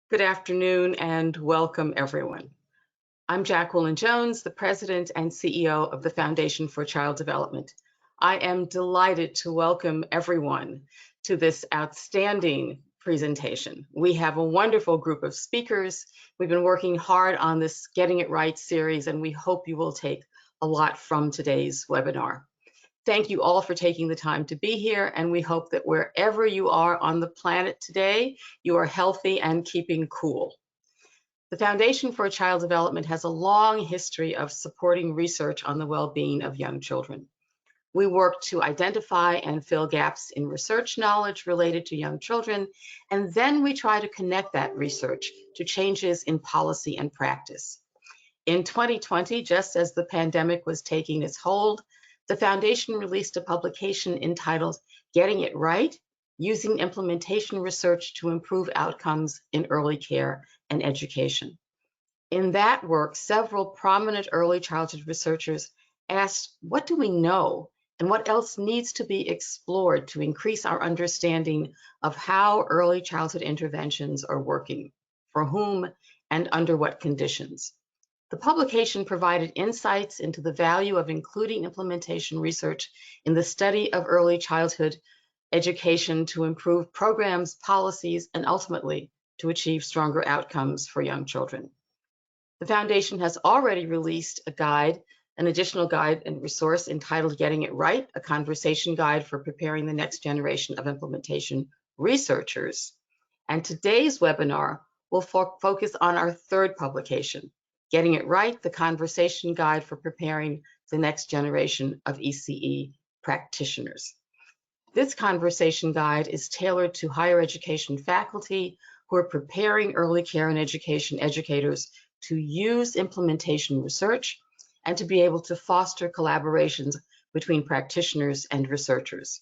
Good afternoon and welcome, everyone. I'm Jacqueline Jones, the President and CEO of the Foundation for Child Development. I am delighted to welcome everyone to this outstanding presentation. We have a wonderful group of speakers. We've been working hard on this Getting It Right series, and we hope you will take a lot from today's webinar. Thank you all for taking the time to be here, and we hope that wherever you are on the planet today, you are healthy and keeping cool. The Foundation for Child Development has a long history of supporting research on the well-being of young children. We work to identify and fill gaps in research knowledge related to young children, and then we try to connect that research to changes in policy and practice. In 2020, just as the pandemic was taking its hold, the Foundation released a publication entitled Getting It Right, Using Implementation Research to Improve Outcomes in Early Care and Education. In that work, several prominent early childhood researchers asked, what do we know and what else needs to be explored to increase our understanding of how early childhood interventions are working, for whom, and under what conditions? The publication provided insights into the value of including implementation research in the study of early childhood education to improve programs, policies, and ultimately to achieve stronger outcomes for young children. The Foundation has already released a guide, an additional guide and resource entitled Getting It Right, a conversation guide for preparing the next generation of implementation researchers. And today's webinar will focus on our third publication, Getting It Right, the conversation guide for preparing the next generation of ECE practitioners. This conversation guide is tailored to higher education faculty who are preparing early care and education educators to use implementation research and to be able to foster collaborations between practitioners and researchers.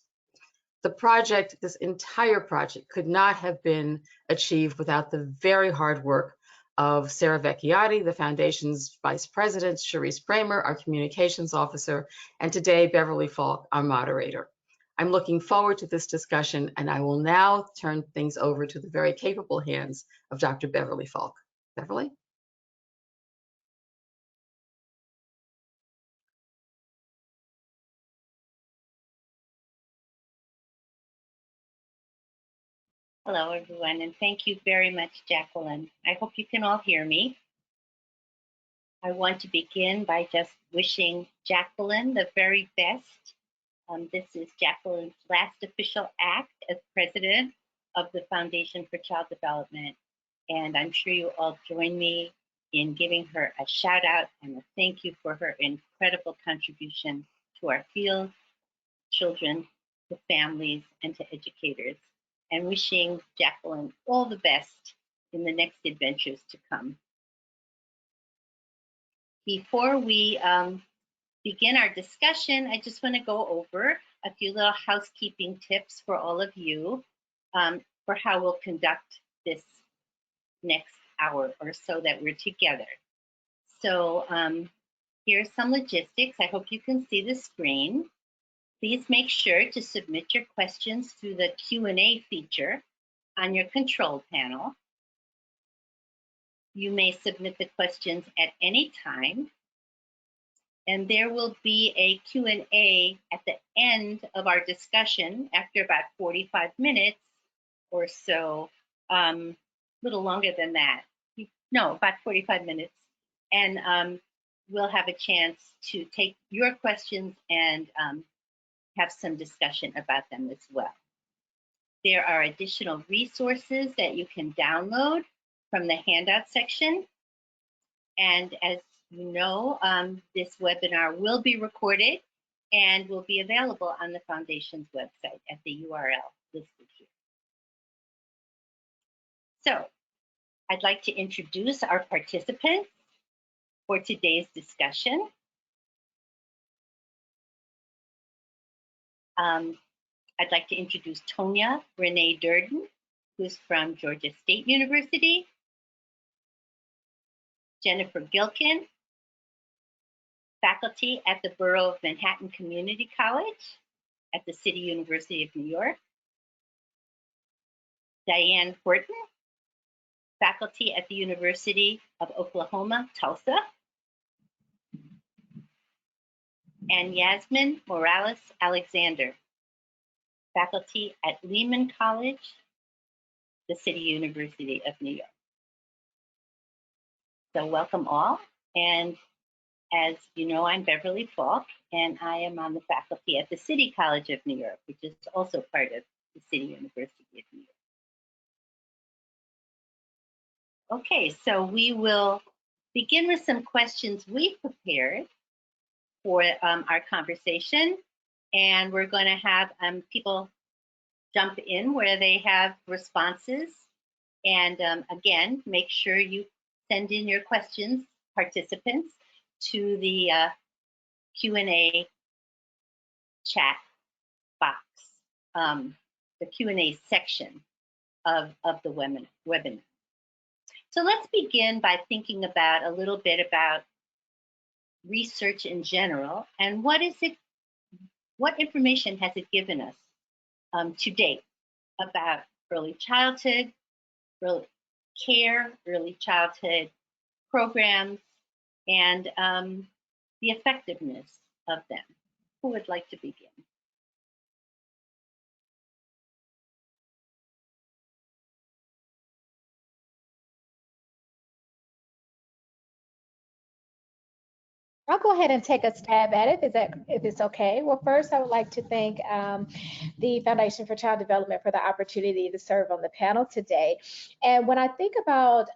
This entire project could not have been achieved without the very hard work of Sarah Vecchiotti, the Foundation's Vice President, Cherise Kramer, our Communications Officer, and today, Beverly Falk, our moderator. I'm looking forward to this discussion, and I will now turn things over to the very capable hands of Dr. Beverly Falk. Beverly? Hello, everyone, and thank you very much, Jacqueline. I hope you can all hear me. I want to begin by just wishing Jacqueline the very best. This is Jacqueline's last official act as president of the Foundation for Child Development, and I'm sure you all join me in giving her a shout out and a thank you for her incredible contribution to our field, children, to families, and to educators, and wishing Jacqueline all the best in the next adventures to come. Before we begin our discussion, I just want to go over a few little housekeeping tips for all of you for how we'll conduct this next hour or so that we're together. So here's some logistics. I hope you can see the screen. Please make sure to submit your questions through the Q&A feature on your control panel. You may submit the questions at any time, and there will be a Q&A at the end of our discussion after about 45 minutes or so, a little longer than that. No, about 45 minutes. And we'll have a chance to take your questions and have some discussion about them as well. There are additional resources that you can download from the handout section. And as you know, this webinar will be recorded and will be available on the Foundation's website at the URL listed here. So I'd like to introduce our participants for today's discussion. I'd like to introduce Tonya Renee Durden, who's from Georgia State University. Jennifer Gilkin, faculty at the Borough of Manhattan Community College at the City University of New York. Diane Horton, faculty at the University of Oklahoma, Tulsa, and Yasmin Morales Alexander, faculty at Lehman College, the City University of New York. So welcome all. And as you know, I'm Beverly Falk, and I am on the faculty at the City College of New York, which is also part of the City University of New York. Okay, so we will begin with some questions we prepared for our conversation. And we're going to have people jump in where they have responses. And again, make sure you send in your questions, participants, to the Q&A chat box, the Q&A section of the webinar. So let's begin by thinking about a little bit about research in general, and what information has it given us to date about early childhood, early care, early childhood programs, and the effectiveness of them. Who would like to begin? I'll go ahead and take a stab at it, if it's okay. Well, first, I would like to thank the Foundation for Child Development for the opportunity to serve on the panel today. And when I think about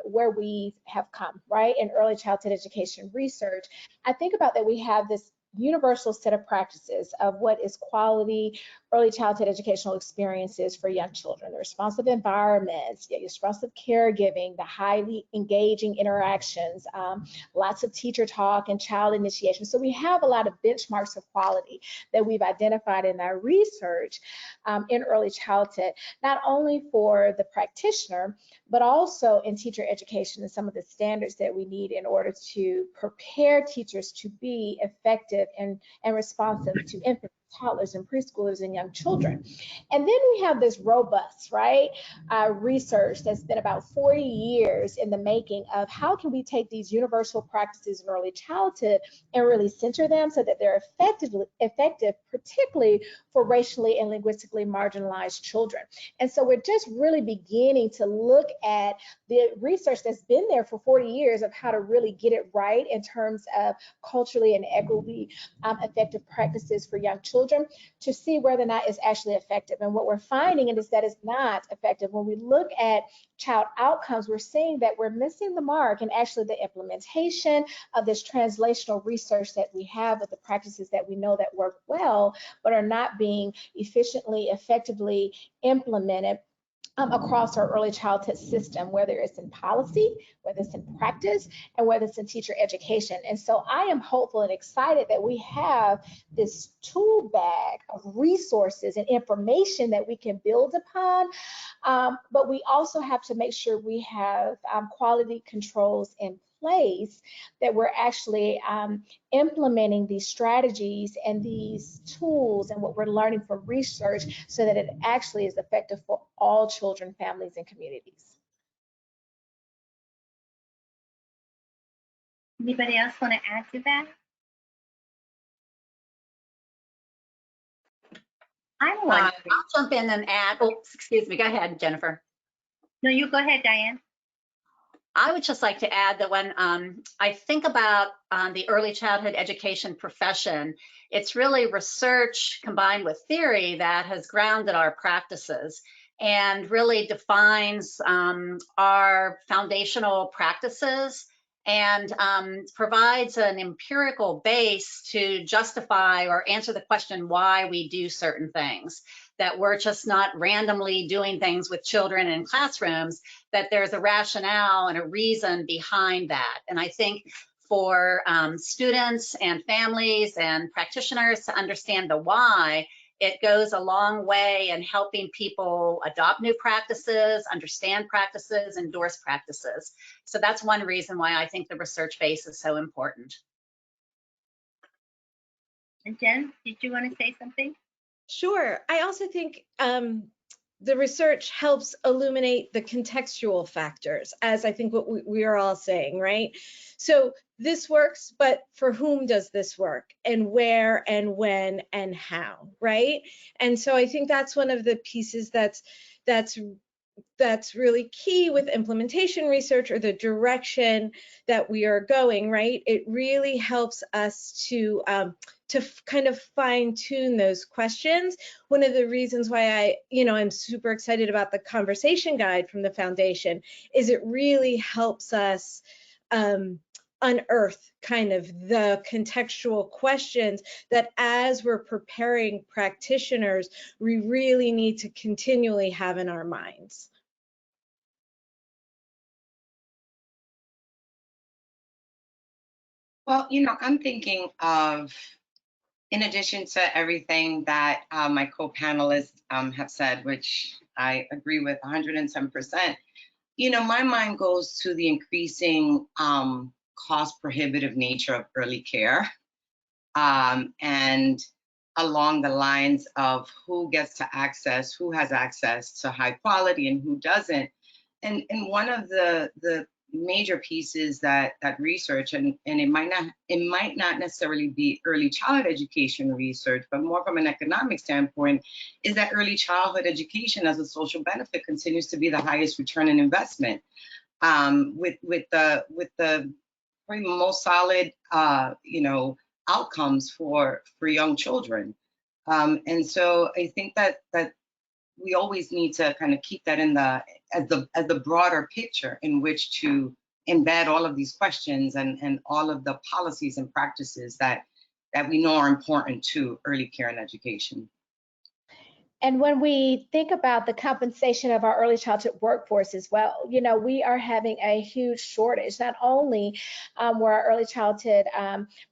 where we have come, right, in early childhood education research, I think about that we have this universal set of practices of what is quality early childhood educational experiences for young children, the responsive environments, the responsive caregiving, the highly engaging interactions, lots of teacher talk and child initiation. So we have a lot of benchmarks of quality that we've identified in our research in early childhood, not only for the practitioner, but also in teacher education and some of the standards that we need in order to prepare teachers to be effective and responsive to infants, toddlers, and preschoolers and young children. And then we have this robust, right, research that's been about 40 years in the making of how can we take these universal practices in early childhood and really center them so that they're effective, particularly for racially and linguistically marginalized children. And so we're just really beginning to look at the research that's been there for 40 years of how to really get it right in terms of culturally and equitably effective practices for young children, to see whether or not it's actually effective. And what we're finding is that it's not effective. When we look at child outcomes, we're seeing that we're missing the mark, and actually the implementation of this translational research that we have with the practices that we know that work well, but are not being efficiently, effectively implemented across our early childhood system, whether it's in policy, whether it's in practice, and whether it's in teacher education. And so I am hopeful and excited that we have this tool bag of resources and information that we can build upon, but we also have to make sure we have quality controls in place, that we're actually implementing these strategies and these tools and what we're learning from research so that it actually is effective for all children, families, and communities. Anybody else want to add to that? I'm wondering. I'll jump in and add. Oh, excuse me. Go ahead, Jennifer. No, you go ahead, Diane. I would just like to add that when I think about the early childhood education profession, it's really research combined with theory that has grounded our practices and really defines our foundational practices and provides an empirical base to justify or answer the question why we do certain things. That we're just not randomly doing things with children in classrooms, that there's a rationale and a reason behind that. And I think for students and families and practitioners to understand the why, it goes a long way in helping people adopt new practices, understand practices, endorse practices. So that's one reason why I think the research base is so important. And Jen, did you want to say something? Sure. I also think the research helps illuminate the contextual factors, as I think what we are all saying, right? So this works, but for whom does this work, and where and when and how, right? And so I think that's one of the pieces that's really key with implementation research, or the direction that we are going, right? It really helps us to kind of fine tune those questions. One of the reasons why I'm super excited about the conversation guide from the foundation is it really helps us unearth kind of the contextual questions that, as we're preparing practitioners, we really need to continually have in our minds. Well, I'm thinking of, in addition to everything that my co-panelists have said, which I agree with 107%, my mind goes to the increasing cost prohibitive nature of early care, and along the lines of who gets to access, who has access to high quality and who doesn't. And one of the major pieces that research, and it might not necessarily be early childhood education research, but more from an economic standpoint, is that early childhood education as a social benefit continues to be the highest return on investment, with the most solid outcomes for young children. And so I think that we always need to kind of keep that in as the broader picture in which to embed all of these questions and all of the policies and practices that we know are important to early care and education. And when we think about the compensation of our early childhood workforce as well, we are having a huge shortage. Not only were our early childhood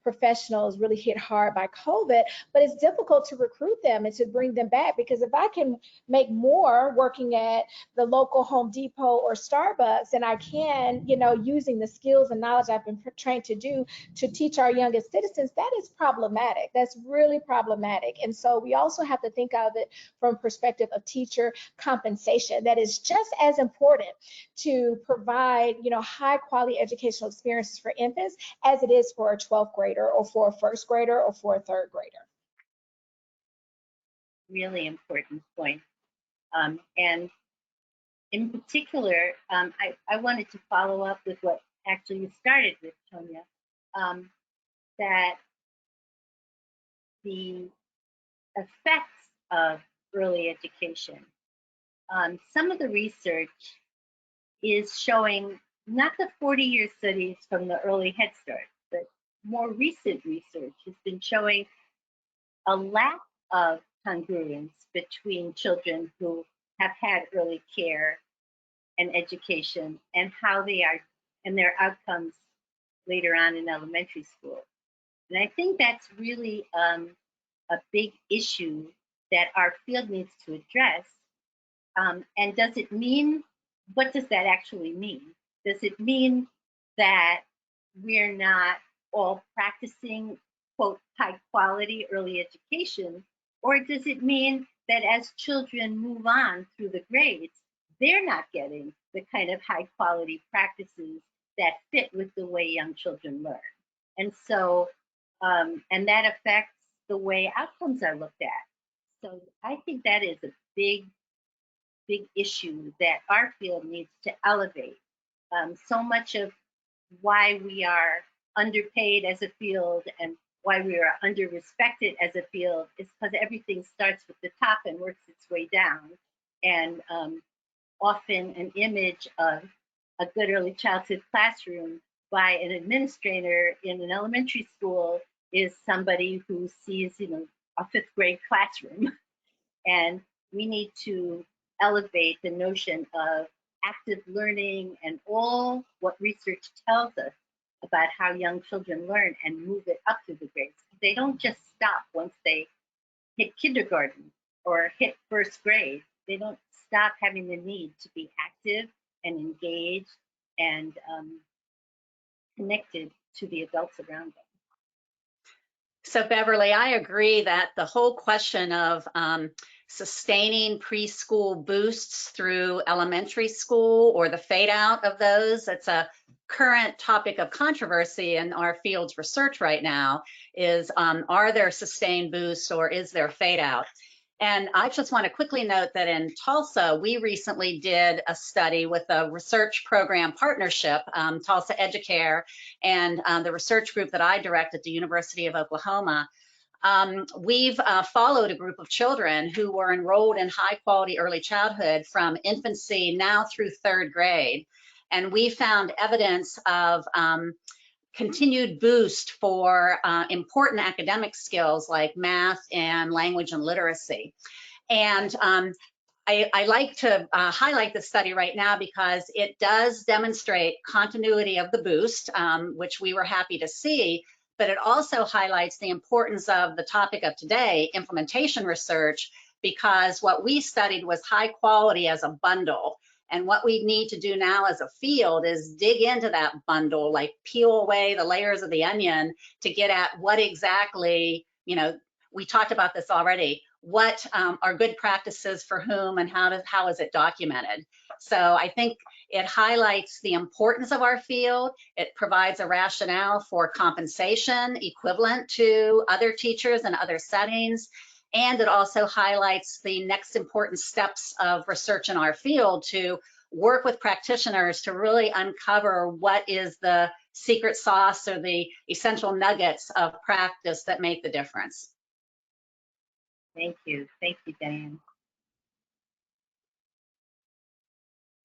professionals really hit hard by COVID, but it's difficult to recruit them and to bring them back, because if I can make more working at the local Home Depot or Starbucks than I can, using the skills and knowledge I've been trained to do to teach our youngest citizens, that is problematic. That's really problematic. And so we also have to think of it from perspective of teacher compensation. That is just as important to provide, high quality educational experiences for infants as it is for a 12th grader or for a first grader or for a third grader. Really important point. And in particular, I wanted to follow up with what actually you started with, Tonya, that the effects of early education. Some of the research is showing, not the 40-year studies from the early Head Start, but more recent research has been showing a lack of congruence between children who have had early care and education and how they are, and their outcomes later on in elementary school. And I think that's really a big issue that our field needs to address. And does it mean, what does that actually mean? Does it mean that we're not all practicing, quote, high quality early education? Or does it mean that as children move on through the grades, they're not getting the kind of high quality practices that fit with the way young children learn? And so, and that affects the way outcomes are looked at. So I think that is a big issue that our field needs to elevate. So much of why we are underpaid as a field and why we are under-respected as a field is because everything starts with the top and works its way down. And often an image of a good early childhood classroom by an administrator in an elementary school is somebody who sees, a 5th grade classroom. And we need to elevate the notion of active learning and all what research tells us about how young children learn and move it up through the grades. They don't just stop once they hit kindergarten or hit 1st grade. They don't stop having the need to be active and engaged and connected to the adults around them. So Beverly, I agree that the whole question of sustaining preschool boosts through elementary school or the fade out of those. It's a current topic of controversy in our field's research right now is, are there sustained boosts or is there fade out? And I just want to quickly note that in Tulsa, we recently did a study with a research program partnership, Tulsa Educare, and the research group that I direct at the University of Oklahoma. We've followed a group of children who were enrolled in high quality early childhood from infancy now through 3rd grade. And we found evidence of continued boost for important academic skills like math and language and literacy. And I like to highlight this study right now because it does demonstrate continuity of the boost, which we were happy to see, but it also highlights the importance of the topic of today, implementation research, because what we studied was high quality as a bundle. And what we need to do now as a field is dig into that bundle, like peel away the layers of the onion to get at what exactly, you know, we talked about this already, what are good practices for whom and how is it documented? So I think it highlights the importance of our field. It provides a rationale for compensation equivalent to other teachers in other settings. And it also highlights the next important steps of research in our field to work with practitioners to really uncover what is the secret sauce or the essential nuggets of practice that make the difference. Thank you, Diane.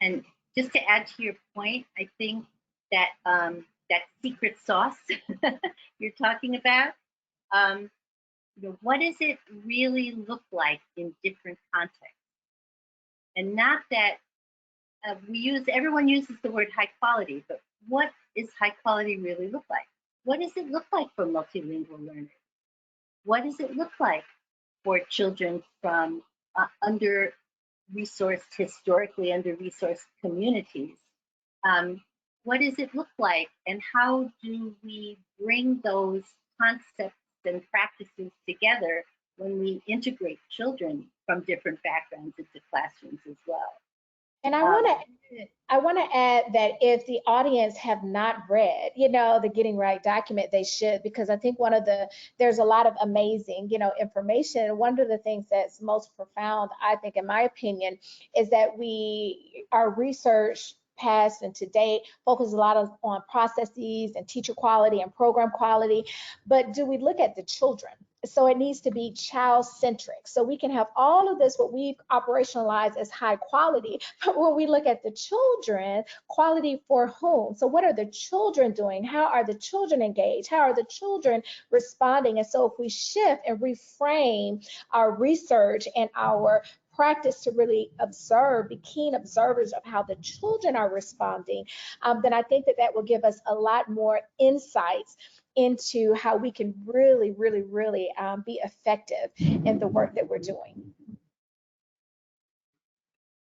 And just to add to your point, I think that that secret sauce you're talking about, you know, what does it really look like in different contexts? And not that everyone uses the word high quality, but what is high quality really look like? What does it look like for multilingual learners? What does it look like for children from historically under-resourced communities? What does it look like, and how do we bring those concepts and practices together when we integrate children from different backgrounds into classrooms as well? And I want to add that if the audience have not read, you know, the Getting Right document, they should, because I think there's a lot of amazing, you know, information. One of the things that's most profound, I think, in my opinion, is that our research past and to date focuses a lot on processes and teacher quality and program quality, but do we look at the children? So it needs to be child-centric. So we can have all of this, what we've operationalized as high quality, but when we look at the children, quality for whom? So what are the children doing? How are the children engaged? How are the children responding? And so if we shift and reframe our research and our practice to really observe, be keen observers of how the children are responding, then I think that will give us a lot more insights into how we can really be effective in the work that we're doing.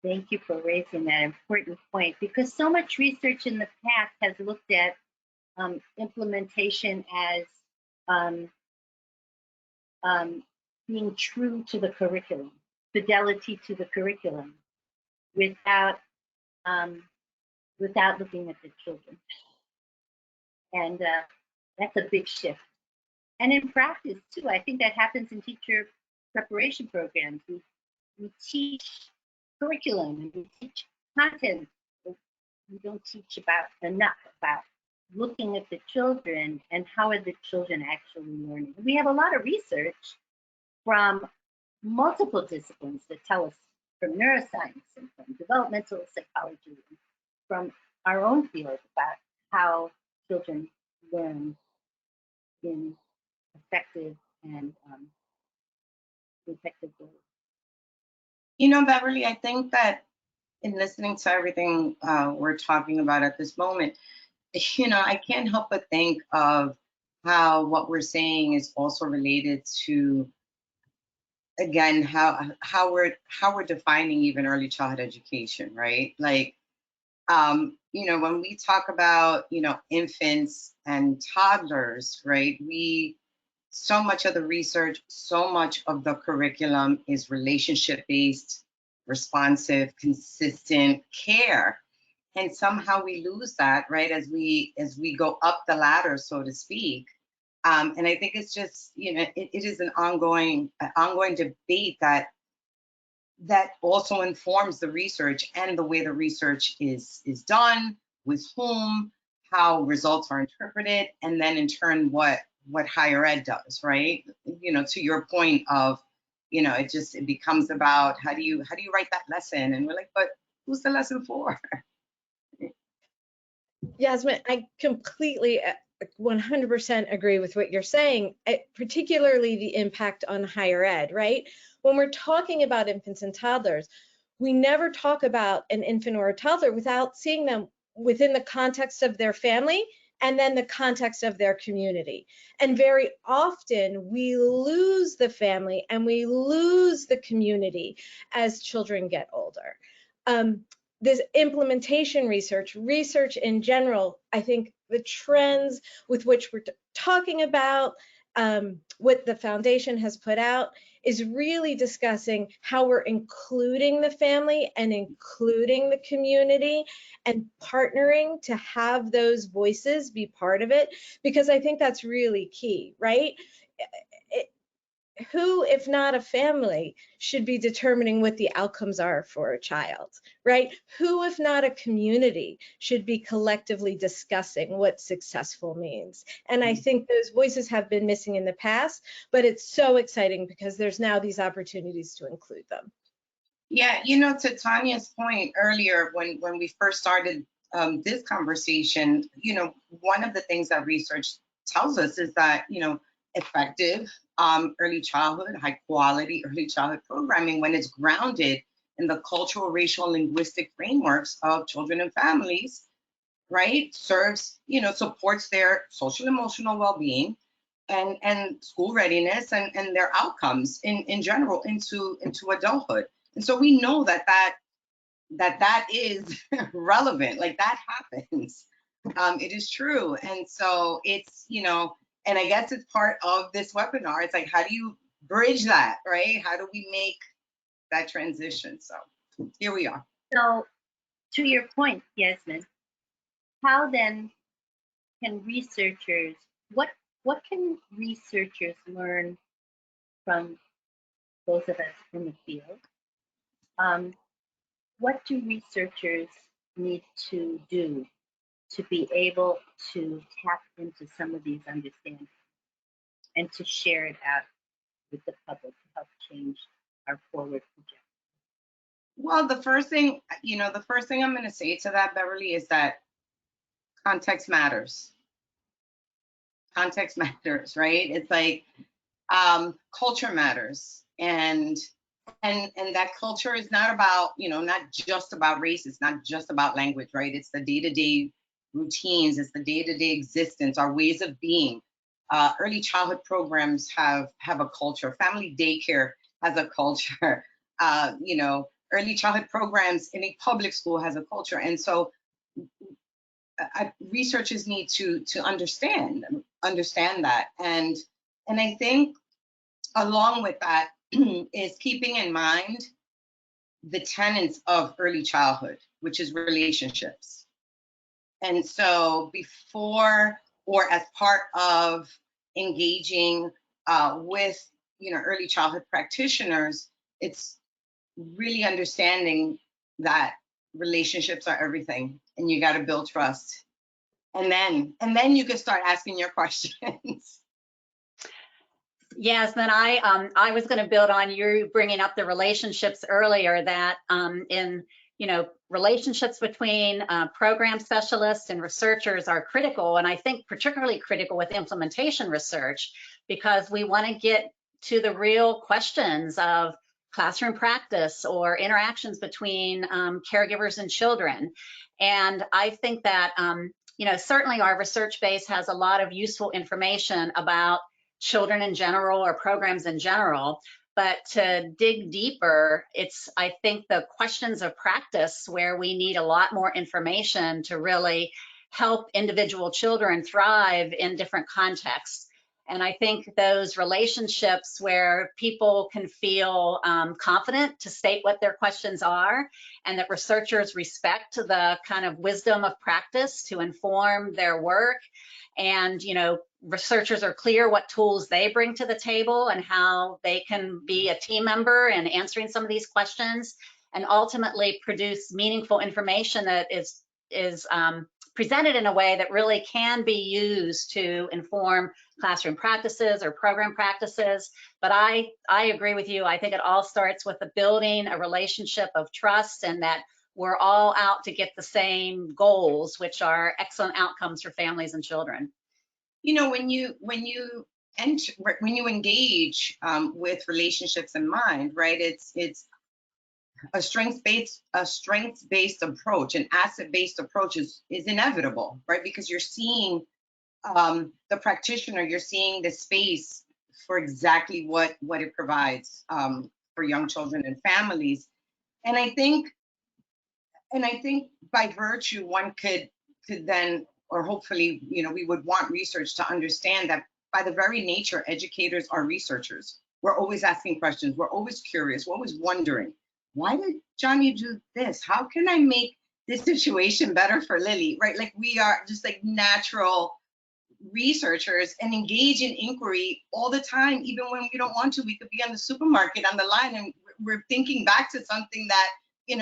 Thank you for raising that important point, because so much research in the past has looked at implementation as being true to the curriculum, fidelity to the curriculum, without looking at the children. And that's a big shift. And in practice too, I think that happens in teacher preparation programs. We teach curriculum and we teach content, but we don't teach enough about looking at the children and how are the children actually learning. We have a lot of research from multiple disciplines that tell us, from neuroscience and from developmental psychology, and from our own field, about how children learn in effective and effective ways. You know, Beverly, I think that in listening to everything we're talking about at this moment, you know, I can't help but think of how what we're saying is also related to, again, how we're defining even early childhood education, right? Like, you know, when we talk about, you know, infants and toddlers, right, we so much of the research, so much of the curriculum is relationship-based, responsive, consistent care. And somehow we lose that, right, as we go up the ladder, so to speak. And I think it's just, it is an ongoing debate that also informs the research and the way the research is done, with whom, how results are interpreted, and then in turn what higher ed does, right? To your point of, it becomes about how do you write that lesson, and we're like, but who's the lesson for? Yasmin, I completely 100% agree with what you're saying, particularly the impact on higher ed, right? When we're talking about infants and toddlers, we never talk about an infant or a toddler without seeing them within the context of their family and then the context of their community. And very often we lose the family and we lose the community as children get older. This implementation research in general, I think the trends with which we're talking about, what the foundation has put out, is really discussing how we're including the family and including the community and partnering to have those voices be part of it, because I think that's really key, right? Who, if not a family, should be determining what the outcomes are for a child, right? Who, if not a community, should be collectively discussing what successful means? And I think those voices have been missing in the past, but it's so exciting because there's now these opportunities to include them. Yeah, to Tanya's point earlier, when we first started this conversation, one of the things that research tells us is that, effective early childhood, high quality early childhood programming, when it's grounded in the cultural, racial, linguistic frameworks of children and families, right, serves, supports their social emotional well-being and school readiness and their outcomes in general into adulthood. And so we know that is relevant, like that happens. It is true. And so it's, and I guess it's part of this webinar. It's like, how do you bridge that, right? How do we make that transition? So here we are. So to your point, Yasmin, how then can researchers, what can researchers learn from those of us in the field? What do researchers need to do to be able to tap into some of these understandings and to share it out with the public to help change our forward projection? Well, the first thing I'm going to say to that, Beverly, is that context matters. Context matters, right? It's like culture matters, and that culture is not about, not just about race. It's not just about language, right? It's the day-to-day routines. It's the day-to-day existence, our ways of being. Early childhood programs have a culture. Family daycare has a culture. Early childhood programs in a public school has a culture. And so researchers need to understand that. And I think along with that is keeping in mind the tenets of early childhood, which is relationships. And so before or as part of engaging with early childhood practitioners, it's really understanding that relationships are everything, and you got to build trust, and then you can start asking your questions. Yasmin, I was going to build on you bringing up the relationships earlier, that in relationships between program specialists and researchers are critical, and I think particularly critical with implementation research, because we want to get to the real questions of classroom practice or interactions between caregivers and children. And I think that certainly our research base has a lot of useful information about children in general or programs in general, but to dig deeper, it's, I think, the questions of practice where we need a lot more information to really help individual children thrive in different contexts. And I think those relationships where people can feel confident to state what their questions are, and that researchers respect the kind of wisdom of practice to inform their work, and researchers are clear what tools they bring to the table and how they can be a team member in answering some of these questions, and ultimately produce meaningful information that is presented in a way that really can be used to inform classroom practices or program practices. But I agree with you. I think it all starts with building a relationship of trust, and that we're all out to get the same goals, which are excellent outcomes for families and children. When you engage with relationships in mind, right? It's a strengths-based approach, an asset-based approach is inevitable, right? Because you're seeing the practitioner, you're seeing the space for exactly what it provides for young children and families. And I think by virtue, one could then, or hopefully, we would want research to understand that by the very nature, educators are researchers. We're always asking questions. We're always curious. We're always wondering, why did Johnny do this? How can I make this situation better for Lily, right? Like, we are just like natural researchers and engage in inquiry all the time, even when we don't want to. We could be on the supermarket on the line and we're thinking back to something that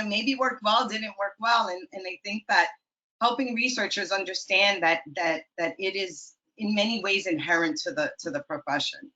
maybe worked well, didn't work well. And I think that helping researchers understand that it is in many ways inherent to the profession.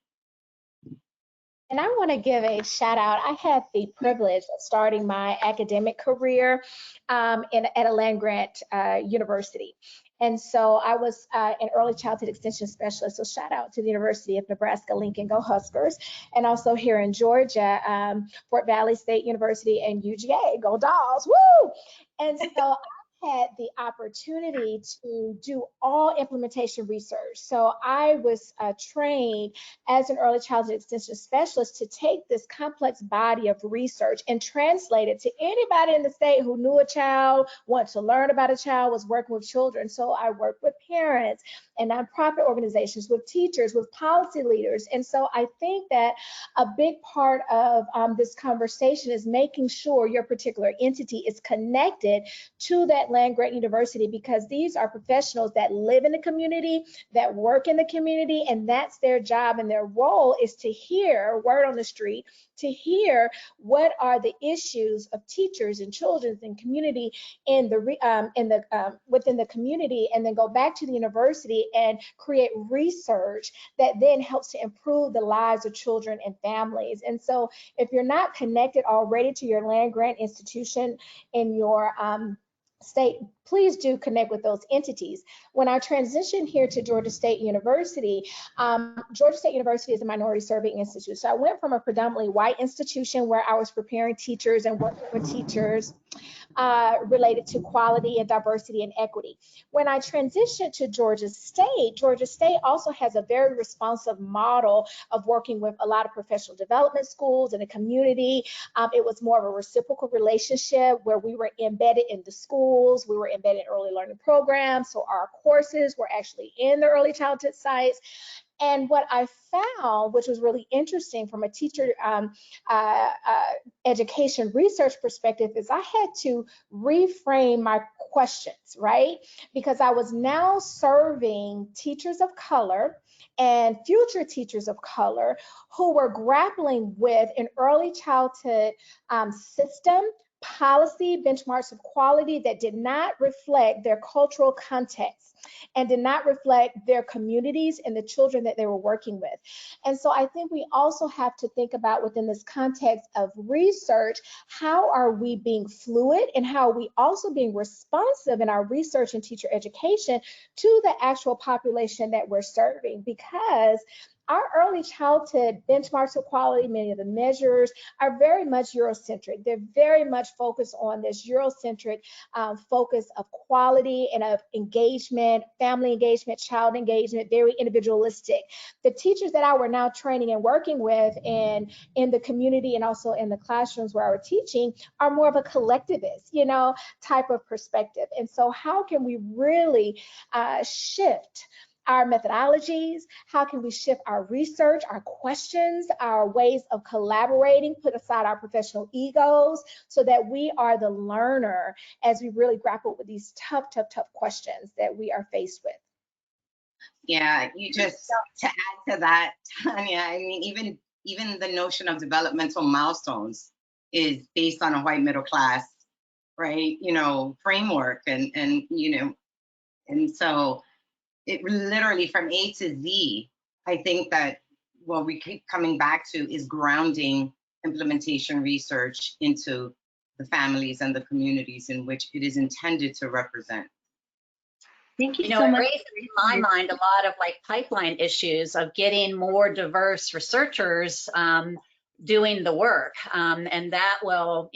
And I want to give a shout out. I had the privilege of starting my academic career at a land grant university. And so I was an early childhood extension specialist. So shout out to the University of Nebraska-Lincoln, go Huskers. And also here in Georgia, Fort Valley State University and UGA, go Dogs, woo! And so had the opportunity to do all implementation research. So I was trained as an early childhood extension specialist to take this complex body of research and translate it to anybody in the state who knew a child, wanted to learn about a child, was working with children. So I worked with parents and nonprofit organizations, with teachers, with policy leaders. And so I think that a big part of this conversation is making sure your particular entity is connected to that land grant university, because these are professionals that live in the community, that work in the community, and that's their job, and their role is to hear word on the street, to hear what are the issues of teachers and children and community within the community, and then go back to the university and create research that then helps to improve the lives of children and families. And so if you're not connected already to your land grant institution in your state, please do connect with those entities. When I transitioned here to Georgia State University, Georgia State University is a minority serving institute. So I went from a predominantly white institution where I was preparing teachers and working with teachers related to quality and diversity and equity. When I transitioned to Georgia State also has a very responsive model of working with a lot of professional development schools in the community. It was more of a reciprocal relationship where we were embedded in the schools, we were embedded in early learning programs, so our courses were actually in the early childhood sites. And what I found, which was really interesting from a teacher education research perspective, is I had to reframe my questions, right? Because I was now serving teachers of color and future teachers of color who were grappling with an early childhood system, policy, benchmarks of quality that did not reflect their cultural context and did not reflect their communities and the children that they were working with. And so I think we also have to think about, within this context of research, how are we being fluid and how are we also being responsive in our research and teacher education to the actual population that we're serving? Because our early childhood benchmarks of quality, many of the measures are very much Eurocentric. They're very much focused on this Eurocentric focus of quality and of engagement, family engagement, child engagement, very individualistic. The teachers that I were now training and working with in the community and also in the classrooms where I was teaching are more of a collectivist, type of perspective. And so how can we really shift our methodologies? How can we shift our research, our questions, our ways of collaborating, put aside our professional egos so that we are the learner as we really grapple with these tough questions that we are faced with? Yeah, you just, to add to that, Tanya, I mean, even the notion of developmental milestones is based on a white middle class, right, framework, and and so it literally from A to Z, I think that what we keep coming back to is grounding implementation research into the families and the communities in which it is intended to represent. Thank you You know, so it much. raises in my mind a lot of like pipeline issues of getting more diverse researchers doing the work. And that will,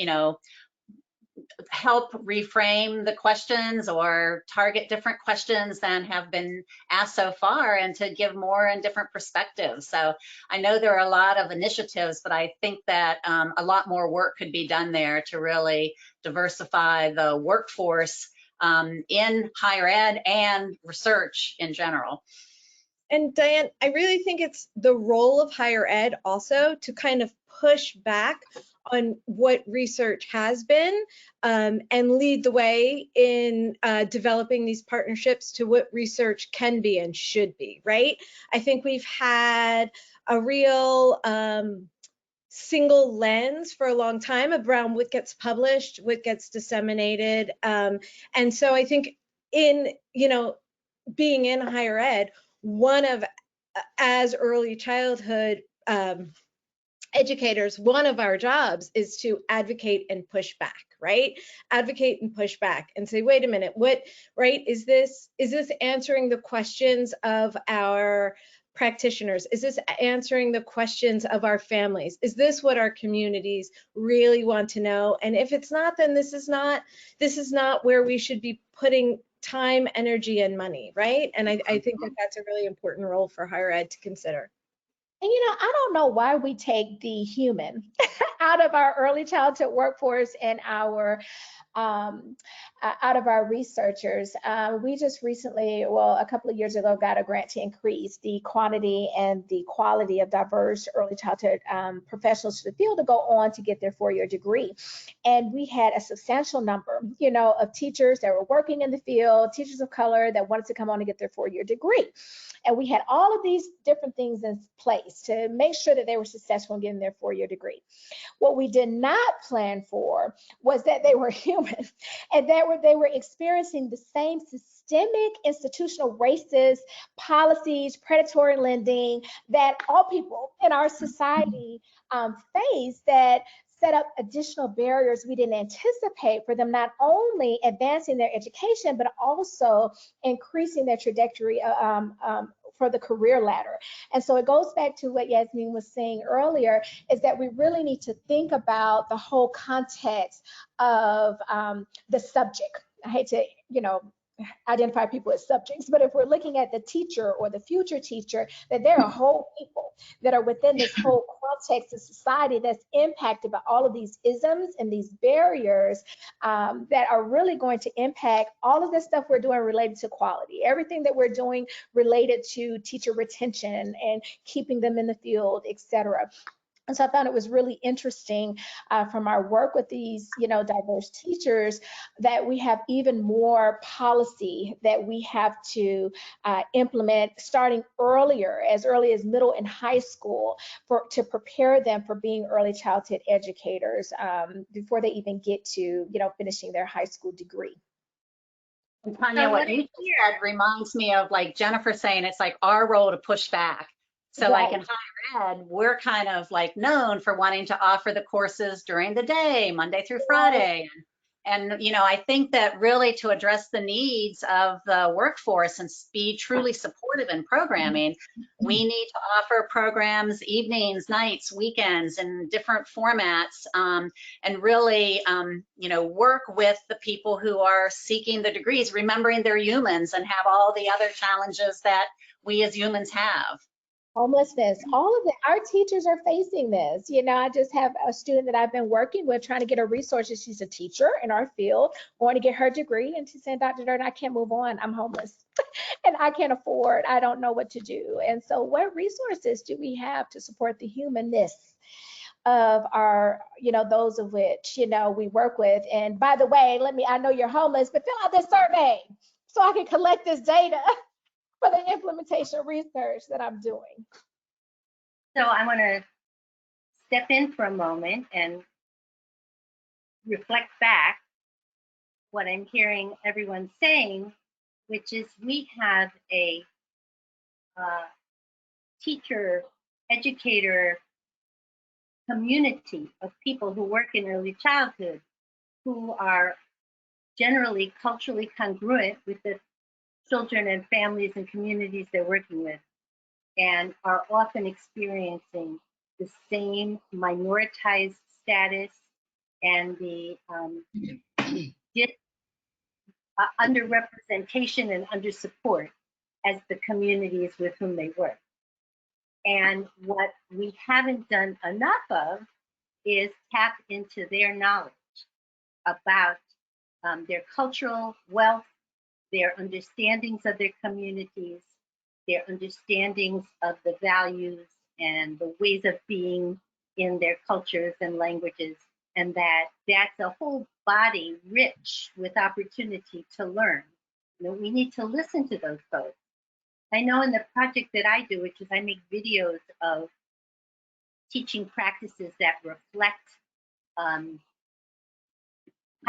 help reframe the questions or target different questions than have been asked so far, and to give more and different perspectives. So I know there are a lot of initiatives, but I think that a lot more work could be done there to really diversify the workforce in higher ed and research in general. And Diane, I really think it's the role of higher ed also to kind of push back on what research has been and lead the way in developing these partnerships to what research can be and should be, right? I think we've had a real single lens for a long time around what gets published, what gets disseminated. And so I think in, being in higher ed, one of, as early childhood educators, one of our jobs is to advocate and push back, right? Advocate and push back and say, wait a minute, what, right? Is this answering the questions of our practitioners? Is this answering the questions of our families? Is this what our communities really want to know? And if it's not, then this is not where we should be putting time, energy, and money, right? And I think that that's a really important role for higher ed to consider. And I don't know why we take the human out of our early childhood workforce and our out of our researchers. We just recently, well, a couple of years ago, got a grant to increase the quantity and the quality of diverse early childhood professionals to the field to go on to get their four-year degree. And we had a substantial number, of teachers that were working in the field, teachers of color that wanted to come on and get their four-year degree. And we had all of these different things in place to make sure that they were successful in getting their four-year degree. What we did not plan for was that they were human and that they were experiencing the same systemic institutional racist policies, predatory lending that all people in our society face, that set up additional barriers we didn't anticipate for them not only advancing their education, but also increasing their trajectory for the career ladder. And so it goes back to what Yasmin was saying earlier, is that we really need to think about the whole context of the subject. I hate to, identify people as subjects, but if we're looking at the teacher or the future teacher, that there are whole people that are within this whole context of society that's impacted by all of these isms and these barriers that are really going to impact all of the stuff we're doing related to quality, everything that we're doing related to teacher retention and keeping them in the field, et cetera. And so I found it was really interesting from our work with these, diverse teachers, that we have even more policy that we have to implement starting earlier, as early as middle and high school, to prepare them for being early childhood educators before they even get to, finishing their high school degree. And Tanya, what you said reminds me of like Jennifer saying it's like our role to push back. So Right. like in higher ed, we're kind of like known for wanting to offer the courses during the day, Monday through Friday. And I think that really to address the needs of the workforce and be truly supportive in programming, we need to offer programs evenings, nights, weekends in different formats, and really, work with the people who are seeking the degrees, remembering they're humans and have all the other challenges that we as humans have. Homelessness, all of it. Our teachers are facing this. I just have a student that I've been working with trying to get her resources. She's a teacher in our field, wanting to get her degree, and she's saying, Dr. Durden, I can't move on. I'm homeless. and I can't afford, I don't know what to do. And so what resources do we have to support the humanness of our, those of which, we work with? And by the way, I know you're homeless, but fill out this survey so I can collect this data for the implementation research that I'm doing. So I want to step in for a moment and reflect back what I'm hearing everyone saying, which is we have a teacher, educator community of people who work in early childhood who are generally culturally congruent with the children and families and communities they're working with, and are often experiencing the same minoritized status and the underrepresentation and under support as the communities with whom they work. And what we haven't done enough of is tap into their knowledge about their cultural wealth, their understandings of their communities, their understandings of the values and the ways of being in their cultures and languages, and that's a whole body rich with opportunity to learn. We need to listen to those folks. I know in the project that I do, which is I make videos of teaching practices that reflect high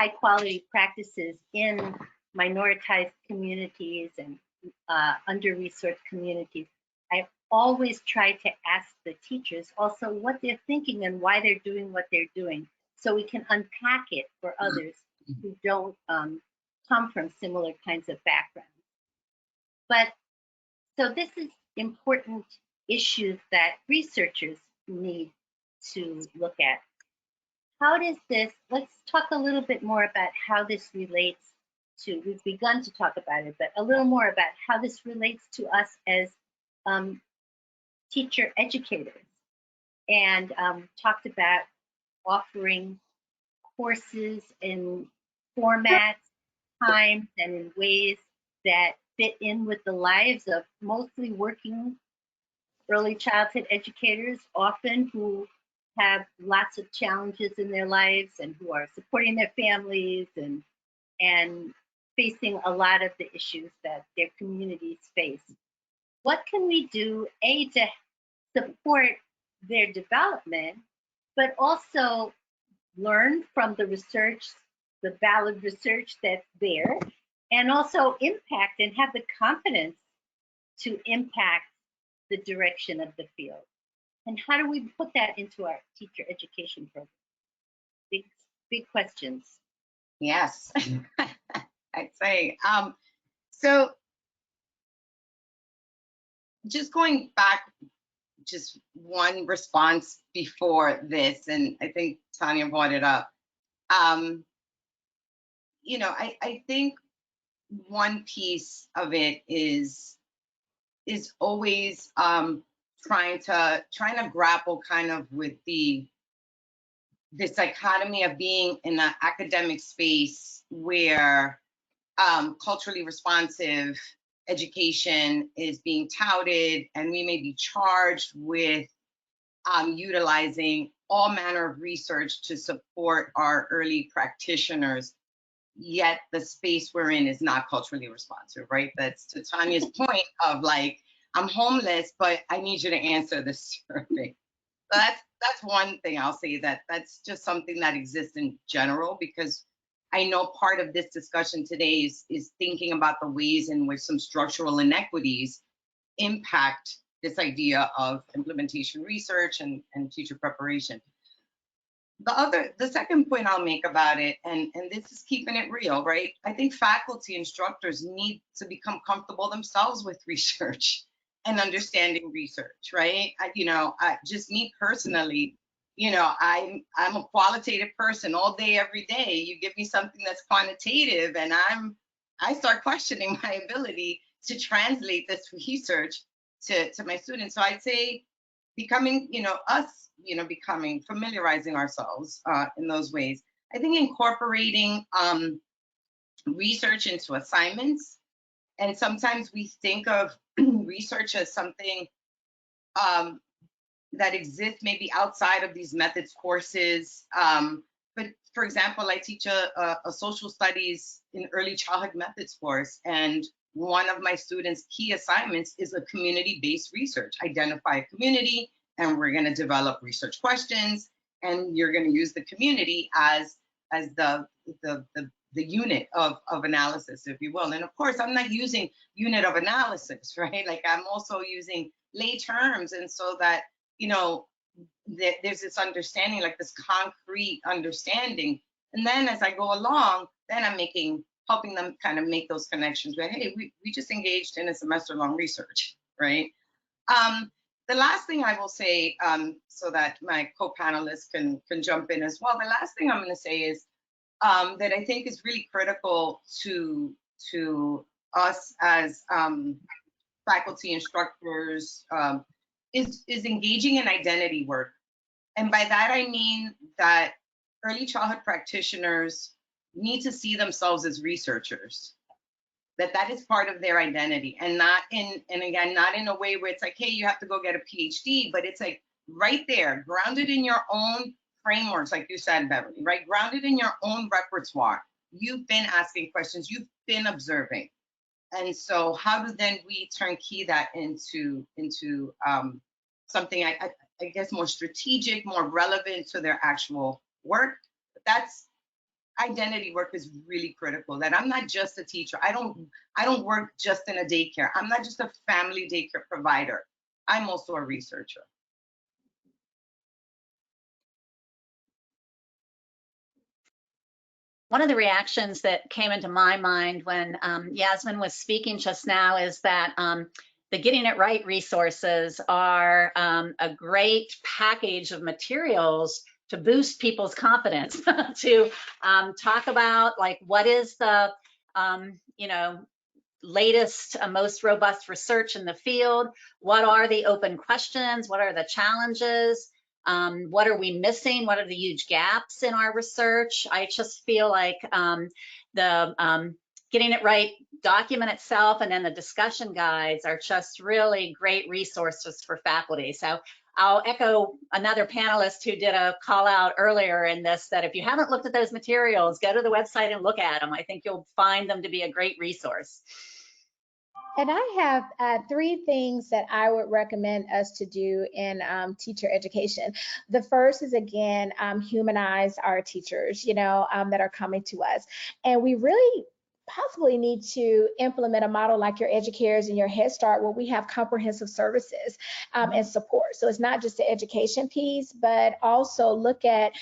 quality practices in minoritized communities and under-resourced communities. I always try to ask the teachers also what they're thinking and why they're doing what they're doing, so we can unpack it for others who don't come from similar kinds of backgrounds. But so this is important issues that researchers need to look at. How does this, let's talk a little bit more about how this relates to, we've begun to talk about it, but a little more about how this relates to us as teacher educators, and talked about offering courses in formats, times, and in ways that fit in with the lives of mostly working early childhood educators, often who have lots of challenges in their lives and who are supporting their families and facing a lot of the issues that their communities face. What can we do, A, to support their development, but also learn from the research, the valid research that's there, and also impact and have the confidence to impact the direction of the field? And how do we put that into our teacher education program? Big questions. Yes, I'd say. So just going back, just one response before this, and I think Tanya brought it up. I think one piece of it is always trying to grapple kind of with this dichotomy of being in an academic space where culturally responsive education is being touted, and we may be charged with utilizing all manner of research to support our early practitioners, yet the space we're in is not culturally responsive, right? That's to Tanya's point of like, I'm homeless, but I need you to answer this survey. So that's one thing I'll say, that's just something that exists in general, because I know part of this discussion today is thinking about the ways in which some structural inequities impact this idea of implementation research and teacher preparation. The second point I'll make about it, and this is keeping it real, right? I think faculty instructors need to become comfortable themselves with research and understanding research, right? Just me personally, I'm a qualitative person all day, every day. You give me something that's quantitative, and I start questioning my ability to translate this research to my students. So I'd say becoming, familiarizing ourselves in those ways. I think incorporating research into assignments And sometimes we think of research as something that exists maybe outside of these methods courses. But for example, I teach a social studies in early childhood methods course, and one of my students' key assignments is a community-based research. Identify a community, and we're going to develop research questions, and you're going to use the community as the unit of analysis, if you will. And of course, I'm not using unit of analysis, right? Like, I'm also using lay terms, and so that, you know, there's this understanding, like this concrete understanding. And then as I go along, then I'm helping them kind of make those connections where, hey, we just engaged in a semester-long research, right? The last thing I will say, so that my co-panelists can jump in as well, the last thing I'm going to say is that I think is really critical to us as faculty instructors, is engaging in identity work. And by that, I mean that early childhood practitioners need to see themselves as researchers, that is part of their identity, and not in a way where it's like, hey, you have to go get a PhD, but it's like right there, grounded in your own frameworks, like you said, Beverly, right? Grounded in your own repertoire. You've been asking questions, you've been observing. And so how do then we turnkey that into something, I guess, more strategic, more relevant to their actual work? That's identity work is really critical, that I'm not just a teacher. I don't work just in a daycare. I'm not just a family daycare provider. I'm also a researcher. One of the reactions that came into my mind when Yasmin was speaking just now is that the Getting It Right resources are a great package of materials to boost people's confidence, to talk about, like, what is the latest, most robust research in the field? What are the open questions? What are the challenges? What are we missing? What are the huge gaps in our research? I just feel like the Getting It Right document itself and then the discussion guides are just really great resources for faculty. So I'll echo another panelist who did a call out earlier in this, that if you haven't looked at those materials, go to the website and look at them. I think you'll find them to be a great resource. And I have 3 things that I would recommend us to do in teacher education. The first is, again, humanize our teachers, that are coming to us. And we really possibly need to implement a model like your Educares and your Head Start, where we have comprehensive services and support. So it's not just the education piece, but also look at,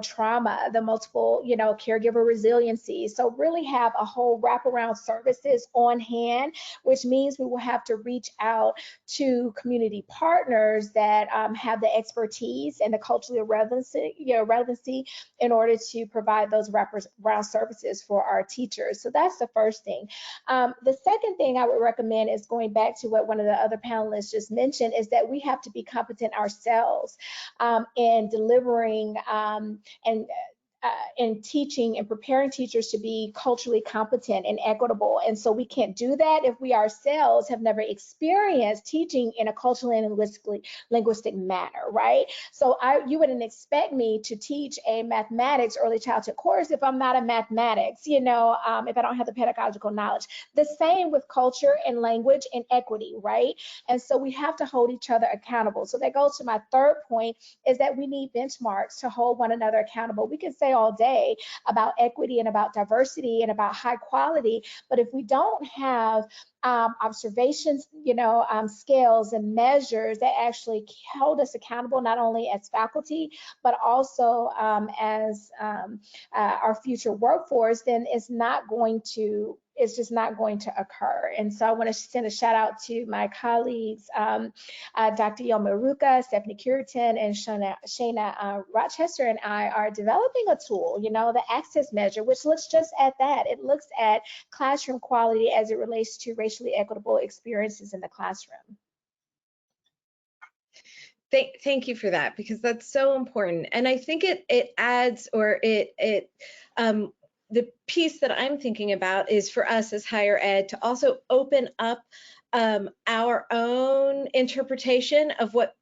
trauma, the multiple, caregiver resiliency. So really have a whole wraparound services on hand, which means we will have to reach out to community partners that have the expertise and the cultural relevancy in order to provide those wraparound services for our teachers. So that's the first thing. The second thing I would recommend is going back to what one of the other panelists just mentioned, is that we have to be competent ourselves in delivering in teaching and preparing teachers to be culturally competent and equitable. And so we can't do that if we ourselves have never experienced teaching in a culturally and linguistic manner, right? So you wouldn't expect me to teach a mathematics early childhood course if I'm not a mathematics, if I don't have the pedagogical knowledge. The same with culture and language and equity, right? And so we have to hold each other accountable. So that goes to my third point, is that we need benchmarks to hold one another accountable. We can say all day about equity and about diversity and about high quality, but if we don't have observations, scales and measures that actually hold us accountable, not only as faculty, but also as our future workforce, then it's just not going to occur. And so I want to send a shout out to my colleagues, Dr. Yoma Ruka, Stephanie Curitan, and Shana Rochester and I are developing a tool, the access measure, which looks just at that. It looks at classroom quality as it relates to racially equitable experiences in the classroom. Thank you for that, because that's so important. And I think it adds, or the piece that I'm thinking about is for us as higher ed to also open up our own interpretation of what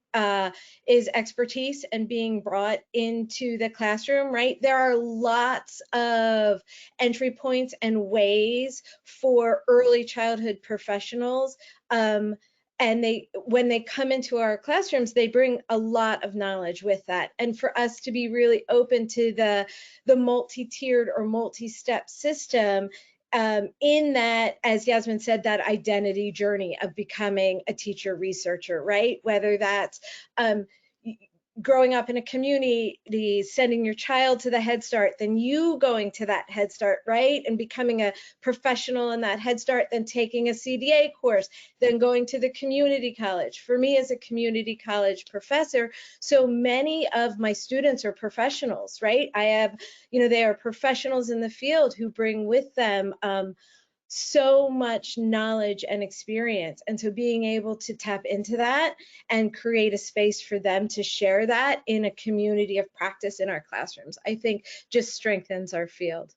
is expertise and being brought into the classroom, right? There are lots of entry points and ways for early childhood professionals. And when they come into our classrooms, they bring a lot of knowledge with that. And for us to be really open to the multi-tiered or multi-step system, in that, as Yasmin said, that identity journey of becoming a teacher researcher, right? Whether that's growing up in a community, sending your child to the Head Start, then you going to that Head Start, right? And becoming a professional in that Head Start, then taking a CDA course, then going to the community college. For me as a community college professor, so many of my students are professionals, right? I have, they are professionals in the field who bring with them so much knowledge and experience. And so being able to tap into that and create a space for them to share that in a community of practice in our classrooms, I think just strengthens our field.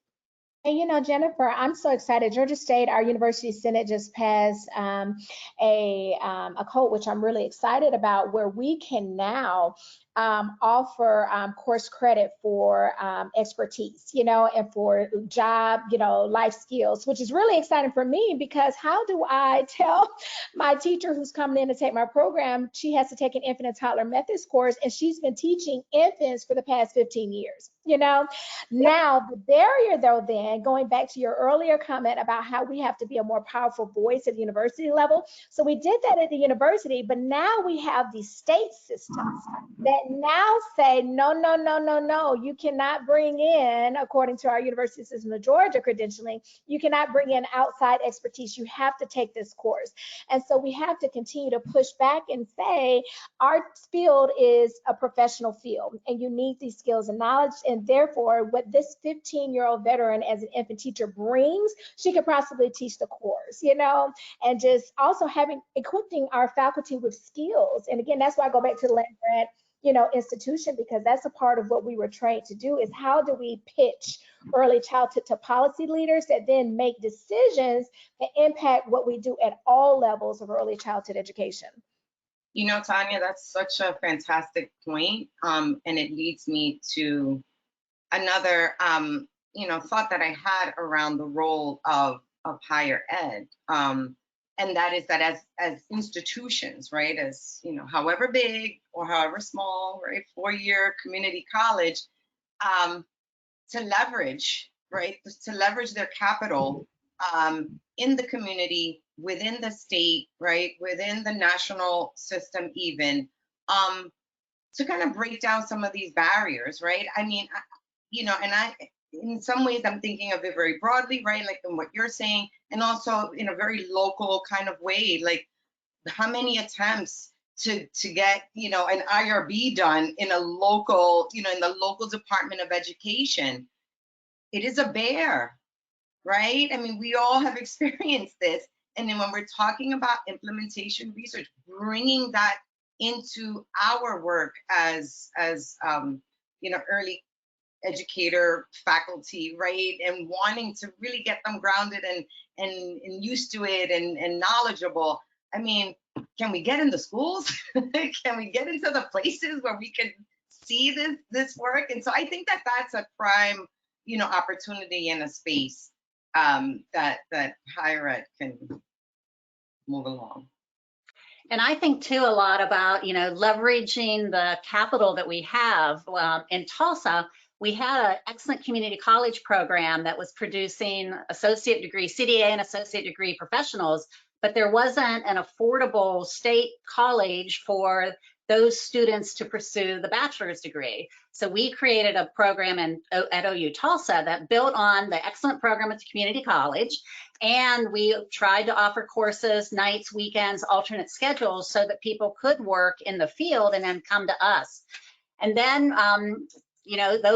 And Jennifer, I'm so excited. Georgia State, our university senate just passed a code, which I'm really excited about, where we can now offer course credit for expertise, and for job, life skills, which is really exciting for me, because how do I tell my teacher who's coming in to take my program, she has to take an infant and toddler methods course, and she's been teaching infants for the past 15 years, Now, the barrier though, then going back to your earlier comment about how we have to be a more powerful voice at the university level. So we did that at the university, but now we have these state systems that now say, no, you cannot bring in, according to our university system of Georgia credentialing, you cannot bring in outside expertise. You have to take this course. And so we have to continue to push back and say, our field is a professional field and you need these skills and knowledge. And therefore, what this 15-year-old veteran as an infant teacher brings, she could possibly teach the course, and just also equipping our faculty with skills. And again, that's why I go back to the land grant institution, because that's a part of what we were trained to do, is how do we pitch early childhood to policy leaders that then make decisions that impact what we do at all levels of early childhood education. Tanya, that's such a fantastic point. And it leads me to another, thought that I had around the role of higher ed. And that is that as institutions, right, as, however big or however small, right, 4-year community college, to leverage their capital in the community, within the state, right, within the national system even, to kind of break down some of these barriers, right? I mean, in some ways, I'm thinking of it very broadly, right? Like in what you're saying, and also in a very local kind of way, like how many attempts to get, an IRB done in a local, in the local Department of Education. It is a bear, right? I mean, we all have experienced this. And then when we're talking about implementation research, bringing that into our work as early educator faculty, right, and wanting to really get them grounded and used to it and knowledgeable. I mean, can we get in the schools? Can we get into the places where we can see this work? And so I think that's a prime, opportunity in a space that higher ed can move along. And I think too a lot about, leveraging the capital that we have. In Tulsa, we had an excellent community college program that was producing associate degree, CDA and associate degree professionals, but there wasn't an affordable state college for those students to pursue the bachelor's degree. So we created a program at OU Tulsa that built on the excellent program at the community college. And we tried to offer courses, nights, weekends, alternate schedules, so that people could work in the field and then come to us. And then,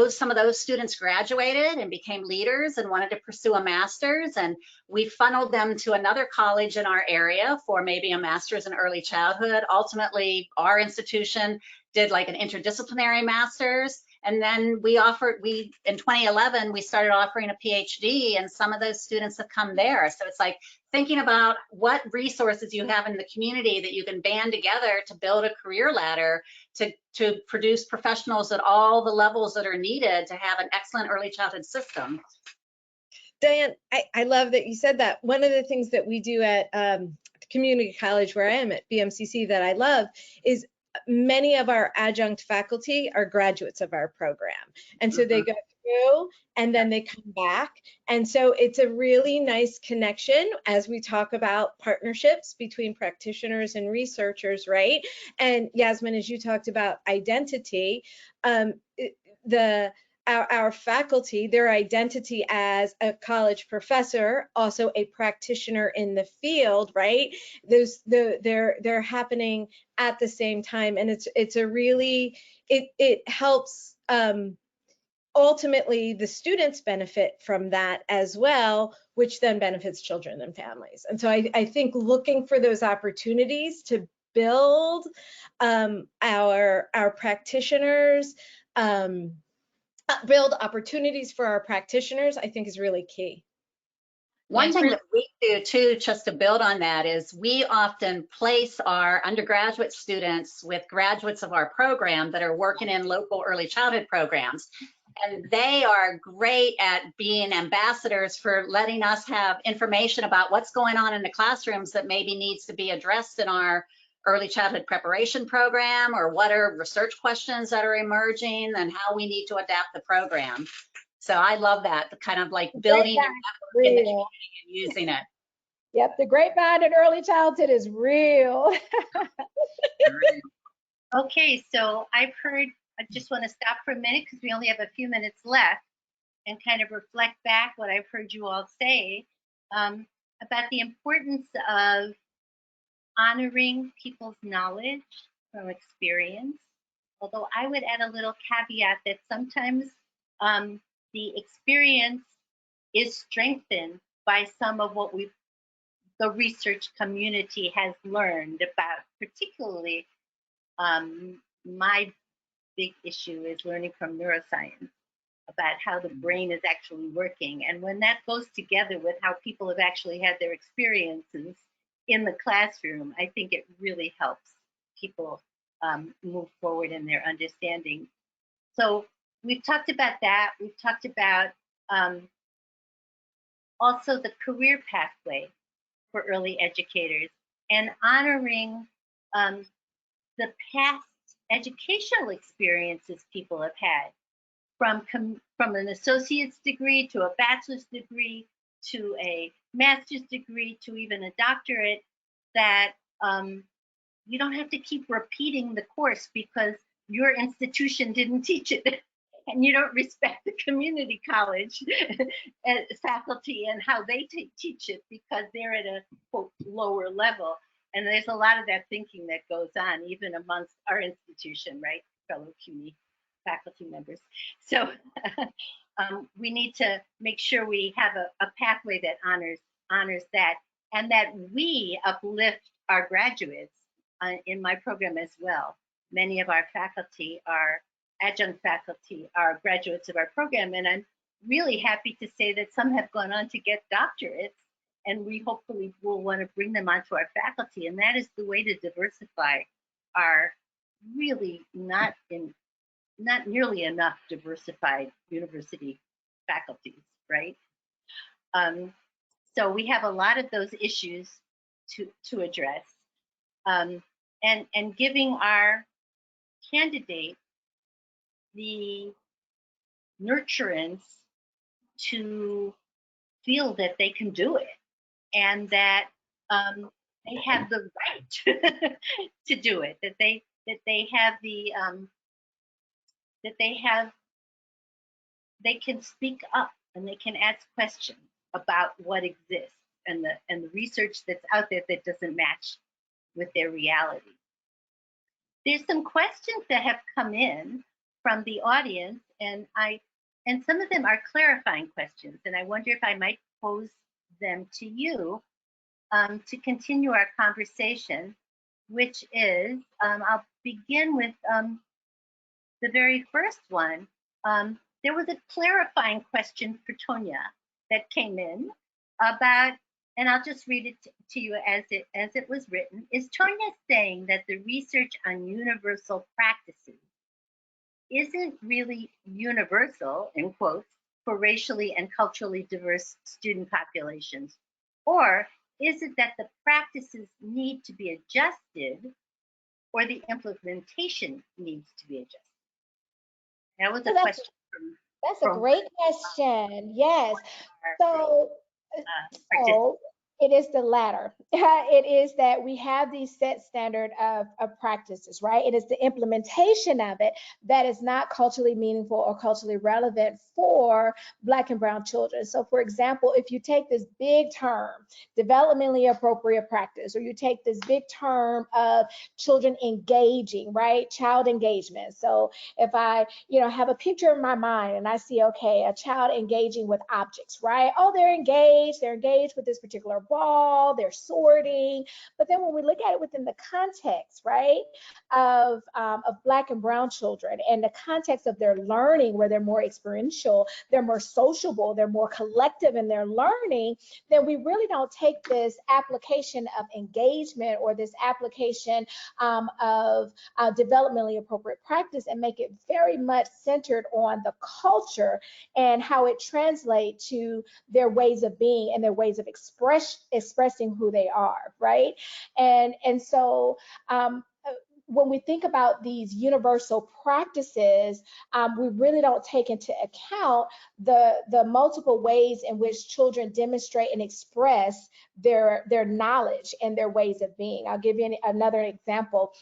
some of those students graduated and became leaders and wanted to pursue a master's, and we funneled them to another college in our area for maybe a master's in early childhood. Ultimately, our institution did like an interdisciplinary master's, And then in 2011, we started offering a PhD, and some of those students have come there. So it's like thinking about what resources you have in the community that you can band together to build a career ladder to produce professionals at all the levels that are needed to have an excellent early childhood system. Diane, I love that you said that. One of the things that we do at community college where I am at BMCC that I love is many of our adjunct faculty are graduates of our program. And so they go through and then they come back. And so it's a really nice connection as we talk about partnerships between practitioners and researchers, right? And Yasmin, as you talked about identity, our faculty, their identity as a college professor, also a practitioner in the field, right? They're happening at the same time, and it's a really, it helps. Ultimately, the students benefit from that as well, which then benefits children and families. And so I think looking for those opportunities to build our practitioners. Build opportunities for our practitioners, I think is really key. One thing that we do too, just to build on that, is we often place our undergraduate students with graduates of our program that are working in local early childhood programs. And they are great at being ambassadors for letting us have information about what's going on in the classrooms that maybe needs to be addressed in our early childhood preparation program, or what are research questions that are emerging and how we need to adapt the program. So I love that, the kind of like building your network in the community and using it. Yep, the grapevine in early childhood is real. Okay, so I just want to stop for a minute because we only have a few minutes left and kind of reflect back what I've heard you all say about the importance of honoring people's knowledge from experience. Although I would add a little caveat that sometimes the experience is strengthened by some of what the research community has learned about. Particularly, my big issue is learning from neuroscience about how the brain is actually working. And when that goes together with how people have actually had their experiences in the classroom, I think it really helps people move forward in their understanding. So we've talked about that. We've talked about also the career pathway for early educators and honoring the past educational experiences people have had, from an associate's degree to a bachelor's degree to a master's degree to even a doctorate, that you don't have to keep repeating the course because your institution didn't teach it and you don't respect the community college faculty and how they teach it because they're at a quote lower level. And there's a lot of that thinking that goes on even amongst our institution, right, fellow CUNY faculty members. So we need to make sure we have a pathway that honors that, and that we uplift our graduates in my program as well. Many of our faculty, our adjunct faculty, are graduates of our program, and I'm really happy to say that some have gone on to get doctorates, and we hopefully will want to bring them onto our faculty. And that is the way to diversify our really not nearly enough diversified university faculties, right? So we have a lot of those issues to address, and giving our candidate the nurturance to feel that they can do it and that they have the right to do it, that they have the they can speak up and they can ask questions about what exists and the research that's out there that doesn't match with their reality. There's some questions that have come in from the audience, and some of them are clarifying questions, and I wonder if I might pose them to you to continue our conversation, which is, I'll begin with the very first one, there was a clarifying question for Tonya that came in about, and I'll just read it to you as it was written. Is Tonya saying that the research on universal practices isn't really universal, in quotes, for racially and culturally diverse student populations? Or is it that the practices need to be adjusted, or the implementation needs to be adjusted? That was a question from That's a great question. Yes. So, it is the latter. It is that we have these set standard of practices, right? It is the implementation of it that is not culturally meaningful or culturally relevant for Black and Brown children. So for example, if you take this big term, developmentally appropriate practice, or you take this big term of children engaging, right? Child engagement. So if I, have a picture in my mind and I see, okay, a child engaging with objects, right? Oh, they're engaged with this particular ball, they're sorting. But then when we look at it within the context, right, of Black and Brown children, and the context of their learning, where they're more experiential, they're more sociable, they're more collective in their learning, then we really don't take this application of engagement or this application of developmentally appropriate practice and make it very much centered on the culture and how it translates to their ways of being and their ways of expressing who they are, right? And so when we think about these universal practices, we really don't take into account the multiple ways in which children demonstrate and express their knowledge and their ways of being. I'll give you another example.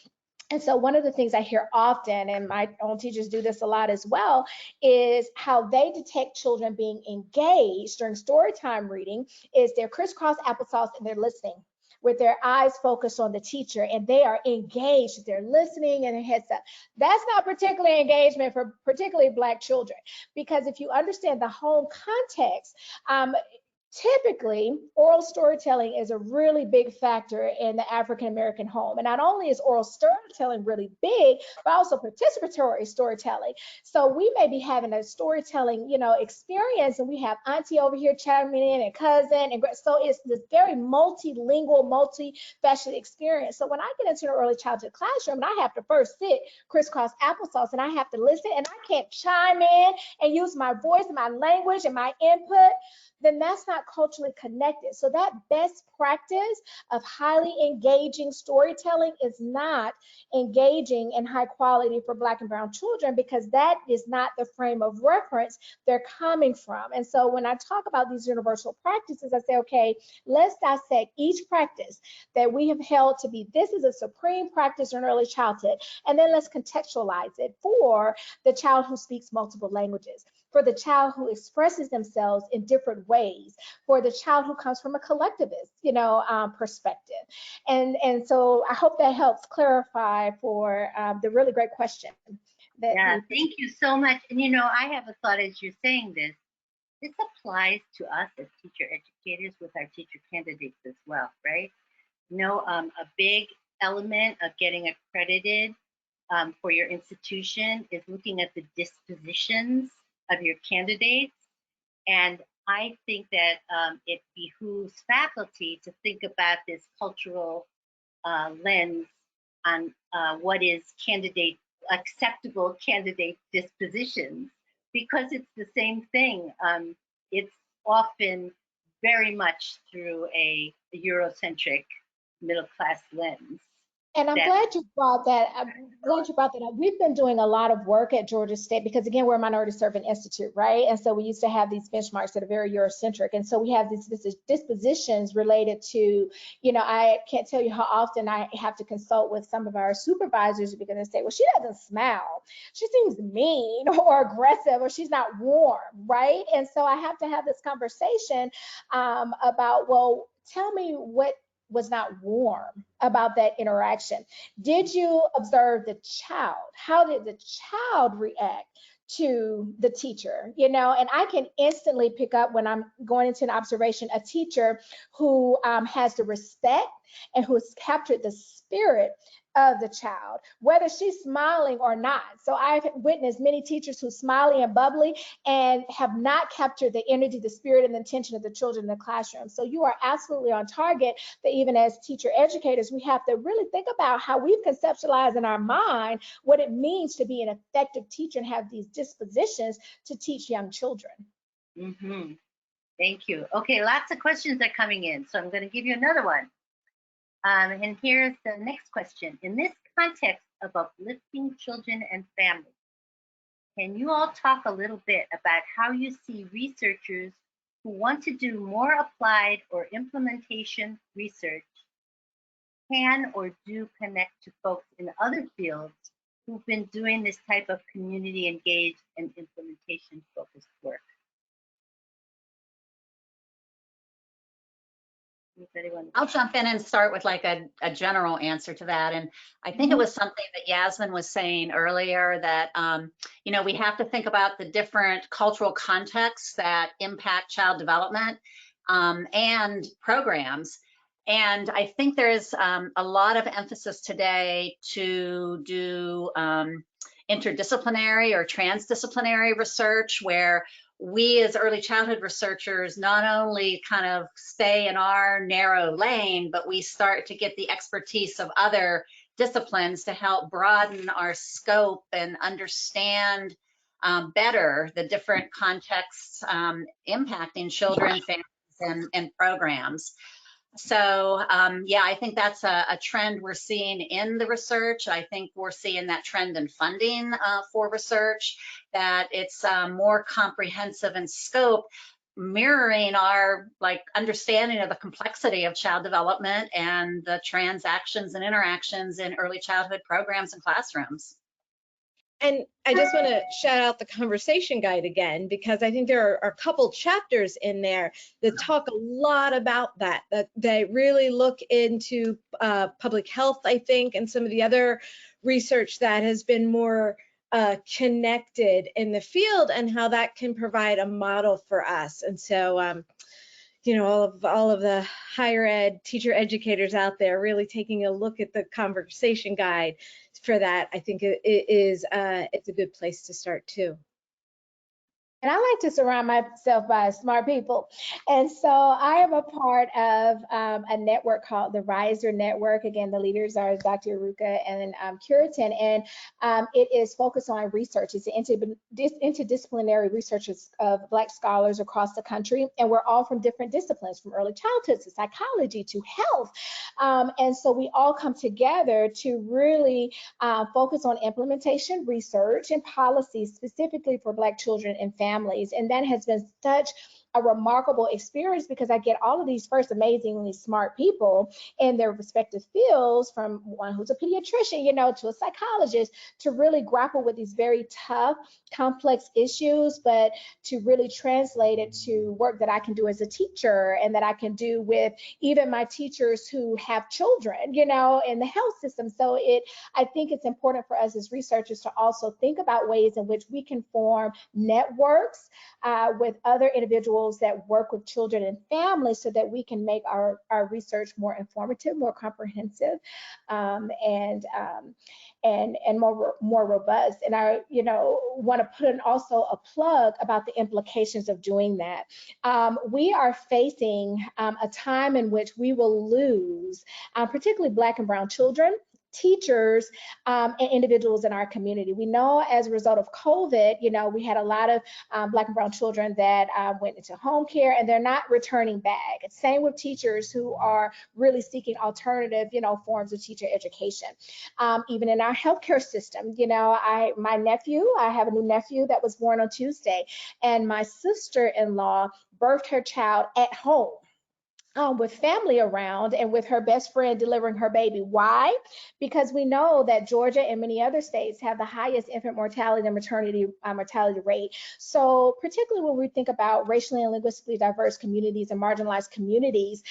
And so one of the things I hear often, and my own teachers do this a lot as well, is how they detect children being engaged during story time reading is they're crisscross applesauce and they're listening with their eyes focused on the teacher, and they are engaged. They're listening and their heads up. That's not particularly engagement for particularly Black children, because if you understand the home context, typically, oral storytelling is a really big factor in the African American home. And not only is oral storytelling really big, but also participatory storytelling. So we may be having a storytelling, experience, and we have auntie over here chiming in and cousin. And so it's this very multilingual, multifaceted experience. So when I get into an early childhood classroom, and I have to first sit crisscross applesauce and I have to listen, and I can't chime in and use my voice and my language and my input, then that's not culturally connected. So that best practice of highly engaging storytelling is not engaging and high quality for Black and Brown children, because that is not the frame of reference they're coming from. And so when I talk about these universal practices, I say, okay, let's dissect each practice that we have held to be, this is a supreme practice in early childhood, and then let's contextualize it for the child who speaks multiple languages, for the child who expresses themselves in different ways, for the child who comes from a collectivist, perspective. And so I hope that helps clarify for the really great question. Yeah, thank you so much. And I have a thought as you're saying this. This applies to us as teacher educators with our teacher candidates as well, right? A big element of getting accredited for your institution is looking at the dispositions of your candidates. And I think that it behooves faculty to think about this cultural lens on what is acceptable candidate dispositions, because it's the same thing. It's often very much through a Eurocentric middle class lens. And I'm glad you brought that. I'm glad you brought that up. We've been doing a lot of work at Georgia State because, again, we're a minority serving institute, right? And so we used to have these benchmarks that are very Eurocentric. And so we have these dispositions related to, I can't tell you how often I have to consult with some of our supervisors because they say, well, she doesn't smile. She seems mean or aggressive, or she's not warm, right? And so I have to have this conversation about, well, tell me what was not warm about that interaction. Did you observe the child? How did the child react to the teacher? And I can instantly pick up when I'm going into an observation, a teacher who has the respect and who has captured the spirit of the child, whether she's smiling or not. So I've witnessed many teachers who smiley and bubbly and have not captured the energy, the spirit, and the intention of the children in the classroom. So you are absolutely on target that even as teacher educators, we have to really think about how we've conceptualized in our mind what it means to be an effective teacher and have these dispositions to teach young children. Mm-hmm. Thank you. Okay, lots of questions are coming in, so I'm going to give you another one. And here's the next question. In this context of uplifting children and families, can you all talk a little bit about how you see researchers who want to do more applied or implementation research can or do connect to folks in other fields who've been doing this type of community engaged and implementation focused work? I'll jump in and start with like a general answer to that. And I think it was something that Yasmin was saying earlier that, you know, we have to think about the different cultural contexts that impact child development and programs. And I think there's a lot of emphasis today to do interdisciplinary or transdisciplinary research where we as early childhood researchers not only kind of stay in our narrow lane, but we start to get the expertise of other disciplines to help broaden our scope and understand better the different contexts impacting children, families, and programs. So yeah, I think that's a trend we're seeing in the research. I think we're seeing that trend in funding for research, that it's more comprehensive in scope, mirroring our like understanding of the complexity of child development and the transactions and interactions in early childhood programs and classrooms. And I just want to shout out the conversation guide again, because I think there are a couple chapters in there that talk a lot about that they really look into public health, I think, and some of the other research that has been more connected in the field and how that can provide a model for us. And so, you know, all of the higher ed teacher educators out there really taking a look at the conversation guide for that, I think it's a good place to start too. And I like to surround myself by smart people. And so I am a part of a network called the Riser Network. Again, the leaders are Dr. Ruka and Curitin. And it is focused on research. It's interdisciplinary research of Black scholars across the country. And we're all from different disciplines, from early childhood to psychology to health. And so we all come together to really focus on implementation, research, and policies specifically for Black children and families. And that has been such a remarkable experience because I get all of these first amazingly smart people in their respective fields, from one who's a pediatrician, you know, to a psychologist, to really grapple with these very tough, complex issues, but to really translate it to work that I can do as a teacher and that I can do with even my teachers who have children, you know, in the health system. So I think it's important for us as researchers to also think about ways in which we can form networks with other individuals that work with children and families so that we can make our research more informative, more comprehensive, and more robust. And I, you know, want to put in also a plug about the implications of doing that. We are facing a time in which we will lose, particularly Black and brown children, teachers, and individuals in our community. We know as a result of COVID, you know, we had a lot of Black and brown children that went into home care and they're not returning back. It's same with teachers who are really seeking alternative, you know, forms of teacher education. Even in our healthcare system, you know, I have a new nephew that was born on Tuesday, and my sister-in-law birthed her child at home. With family around and with her best friend delivering her baby. Why? Because we know that Georgia and many other states have the highest infant mortality and maternity mortality rate. So particularly when we think about racially and linguistically diverse communities and marginalized communities,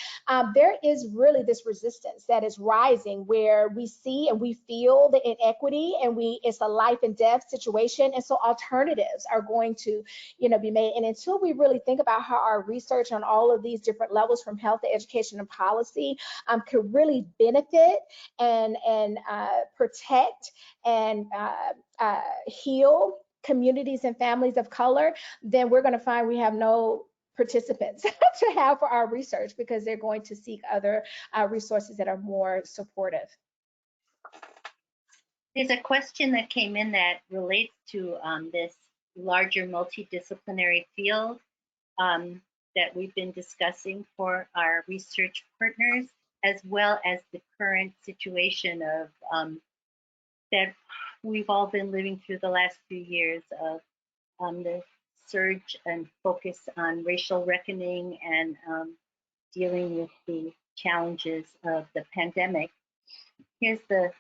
there is really this resistance that is rising where we see and we feel the inequity and it's a life and death situation. And so alternatives are going to, you know, be made. And until we really think about how our research on all of these different levels, from health health, education, and policy could really benefit and protect and heal communities and families of color, then we're going to find we have no participants to have for our research, because they're going to seek other resources that are more supportive. There's a question that came in that relates to this larger multidisciplinary field that we've been discussing for our research partners, as well as the current situation of that we've all been living through the last few years of the surge and focus on racial reckoning and dealing with the challenges of the pandemic. Here's the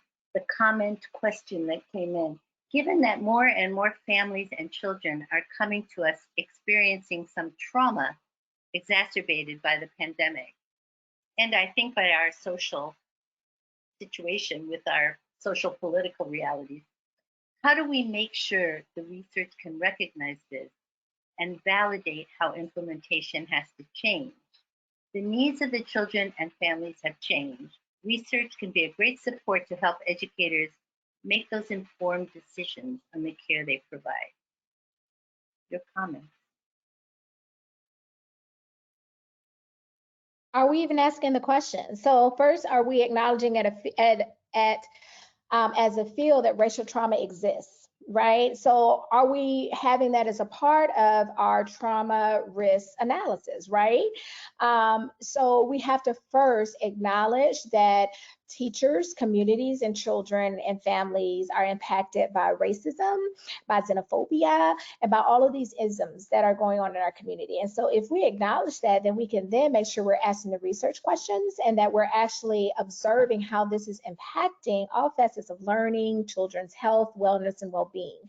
comment question that came in. Given that more and more families and children are coming to us experiencing some trauma exacerbated by the pandemic, and I think by our social situation with our social political realities, how do we make sure the research can recognize this and validate how implementation has to change? The needs of the children and families have changed. Research can be a great support to help educators make those informed decisions on the care they provide. Your comments? Are we even asking the question? So first, are we acknowledging as a field that racial trauma exists? Right? So are we having that as a part of our trauma risk analysis, right? So we have to first acknowledge that teachers, communities, and children and families are impacted by racism, by xenophobia, and by all of these isms that are going on in our community. And so if we acknowledge that, then we can then make sure we're asking the research questions and that we're actually observing how this is impacting all facets of learning, children's health, wellness, and well-being.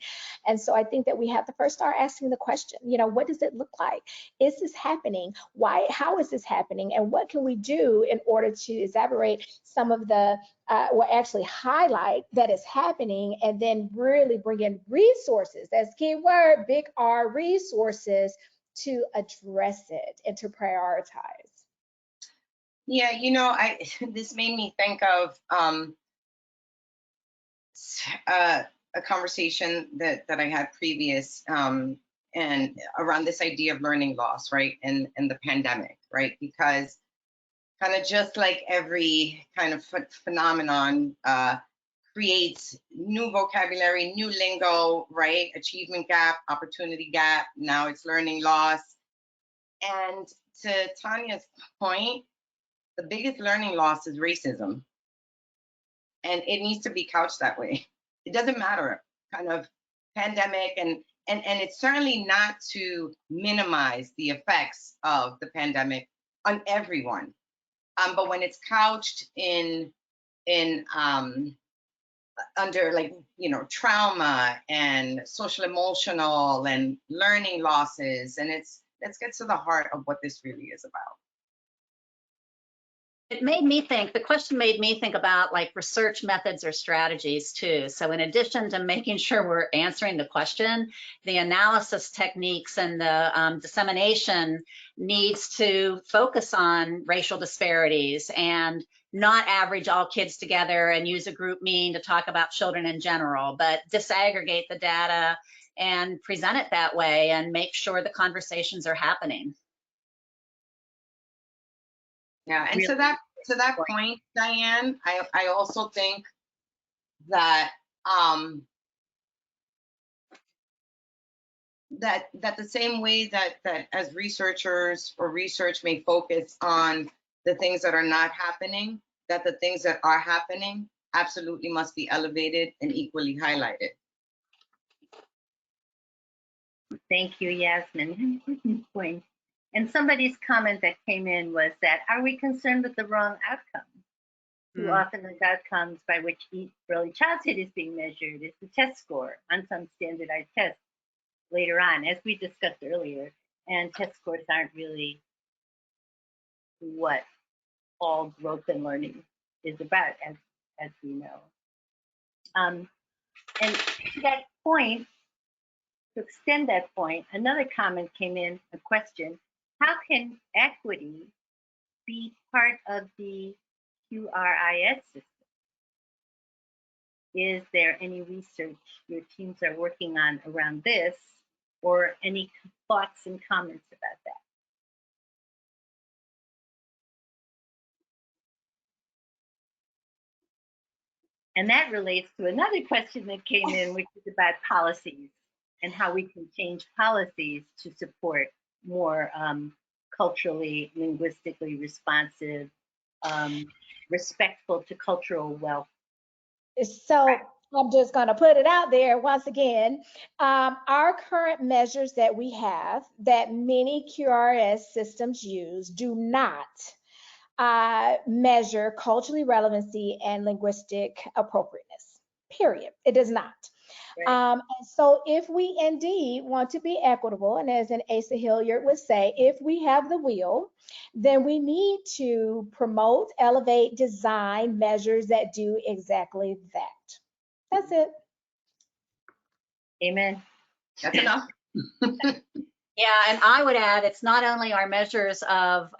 And so I think that we have to first start asking the question, what does it look like? Is this happening? Why? How is this happening? And what can we do in order to exacerbate some of the, actually highlight that is happening, and then really bring in resources, that's key word, big R, resources, to address it and to prioritize. Yeah, this made me think of a conversation that I had previous and around this idea of learning loss, right, and the pandemic, right? Because kind of just like every kind of phenomenon creates new vocabulary, new lingo, right? Achievement gap, opportunity gap, now it's learning loss. And to Tanya's point, the biggest learning loss is racism. And it needs to be couched that way. It doesn't matter, kind of pandemic, and it's certainly not to minimize the effects of the pandemic on everyone. But when it's couched in under, like, trauma and social emotional and learning losses, and let's get to the heart of what this really is about. It made me think, the question made me think about like research methods or strategies too. So in addition to making sure we're answering the question, the analysis techniques and the dissemination needs to focus on racial disparities and not average all kids together and use a group mean to talk about children in general, but disaggregate the data and present it that way and make sure the conversations are happening. Yeah, and to that point, Diane, I also think that that the same way that as researchers or research may focus on the things that are not happening, that the things that are happening absolutely must be elevated and equally highlighted. Thank you, Yasmin. Important point. And somebody's comment that came in was that, are we concerned with the wrong outcome? Too often the outcomes by which early childhood is being measured is the test score on some standardized test later on, as we discussed earlier. And test scores aren't really what all growth and learning is about, as we know. And to that point, to extend that point, another comment came in, a question: how can equity be part of the QRIS system? Is there any research your teams are working on around this, or any thoughts and comments about that? And that relates to another question that came in, which is about policies and how we can change policies to support more culturally, linguistically responsive, respectful to cultural wealth. So I'm just going to put it out there once again. Our current measures that we have, that many QRS systems use, do not measure culturally relevancy and linguistic appropriateness, period. It does not. Right. And so if we indeed want to be equitable, and as an Asa Hilliard would say, if we have the will, then we need to promote, elevate, design measures that do exactly that. That's it. Amen. That's enough. Yeah, and I would add, it's not only our measures of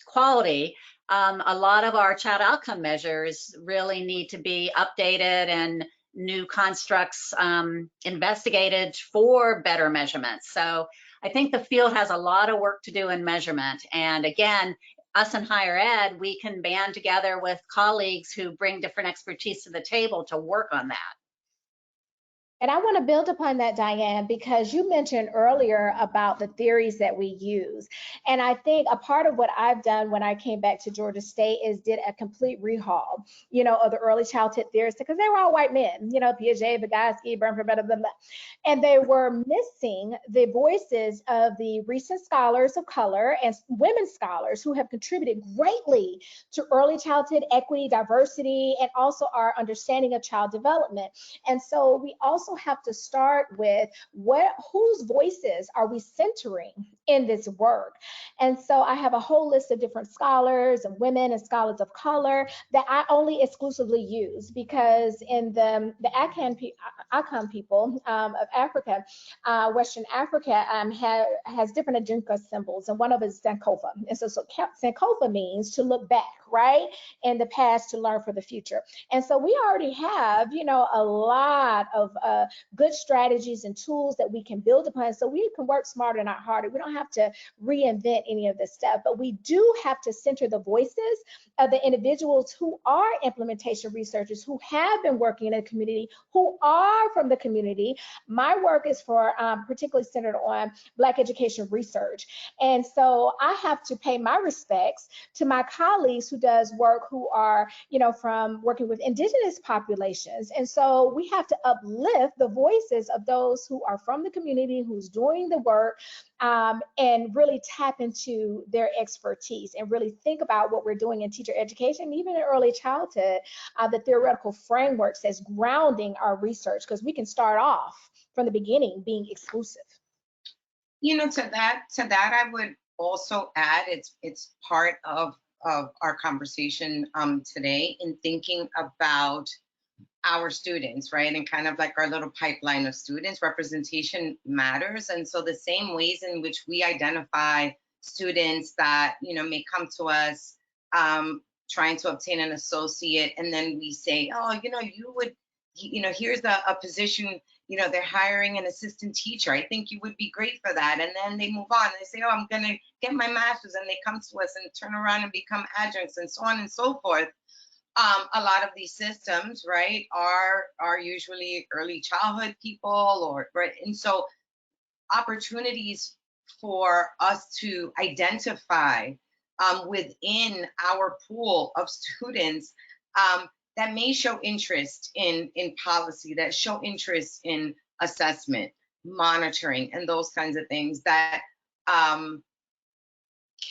quality, a lot of our child outcome measures really need to be updated and new constructs investigated for better measurements. So I think the field has a lot of work to do in measurement. And again, us in higher ed, we can band together with colleagues who bring different expertise to the table to work on that. And I want to build upon that, Diane, because you mentioned earlier about the theories that we use. And I think a part of what I've done when I came back to Georgia State is did a complete rehaul, of the early childhood theorists, because they were all white men, Piaget, Vygotsky, Bernford, blah, blah, blah. And they were missing the voices of the recent scholars of color and women scholars who have contributed greatly to early childhood equity, diversity, and also our understanding of child development. And so we also have to start with whose voices are we centering in this work. And so I have a whole list of different scholars and women and scholars of color that I only exclusively use, because in the Akan people of Africa, Western Africa has different Ajinka symbols, and one of it is Sankofa. And so Sankofa means to look back, right, in the past to learn for the future. And so we already have, a lot of good strategies and tools that we can build upon, so we can work smarter, not harder. We don't have to reinvent any of this stuff, but we do have to center the voices of the individuals who are implementation researchers, who have been working in the community, who are from the community. My work is for particularly centered on Black education research. And so I have to pay my respects to my colleagues who does work who are, from working with indigenous populations. And so we have to uplift the voices of those who are from the community, who's doing the work, and really tap into their expertise and really think about what we're doing in teacher education, even in early childhood, the theoretical frameworks as grounding our research, because we can start off from the beginning being exclusive. To that I would also add, it's part of our conversation today in thinking about our students, right? And kind of like our little pipeline of students, representation matters. And so the same ways in which we identify students that, may come to us trying to obtain an associate, and then we say, oh, you would, here's a position, they're hiring an assistant teacher. I think you would be great for that. And then they move on and they say, oh, I'm gonna get my master's, and they come to us and turn around and become adjuncts and so on and so forth. A lot of these systems, right, are usually early childhood people, right? And so opportunities for us to identify within our pool of students that may show interest in policy, that show interest in assessment, monitoring, and those kinds of things that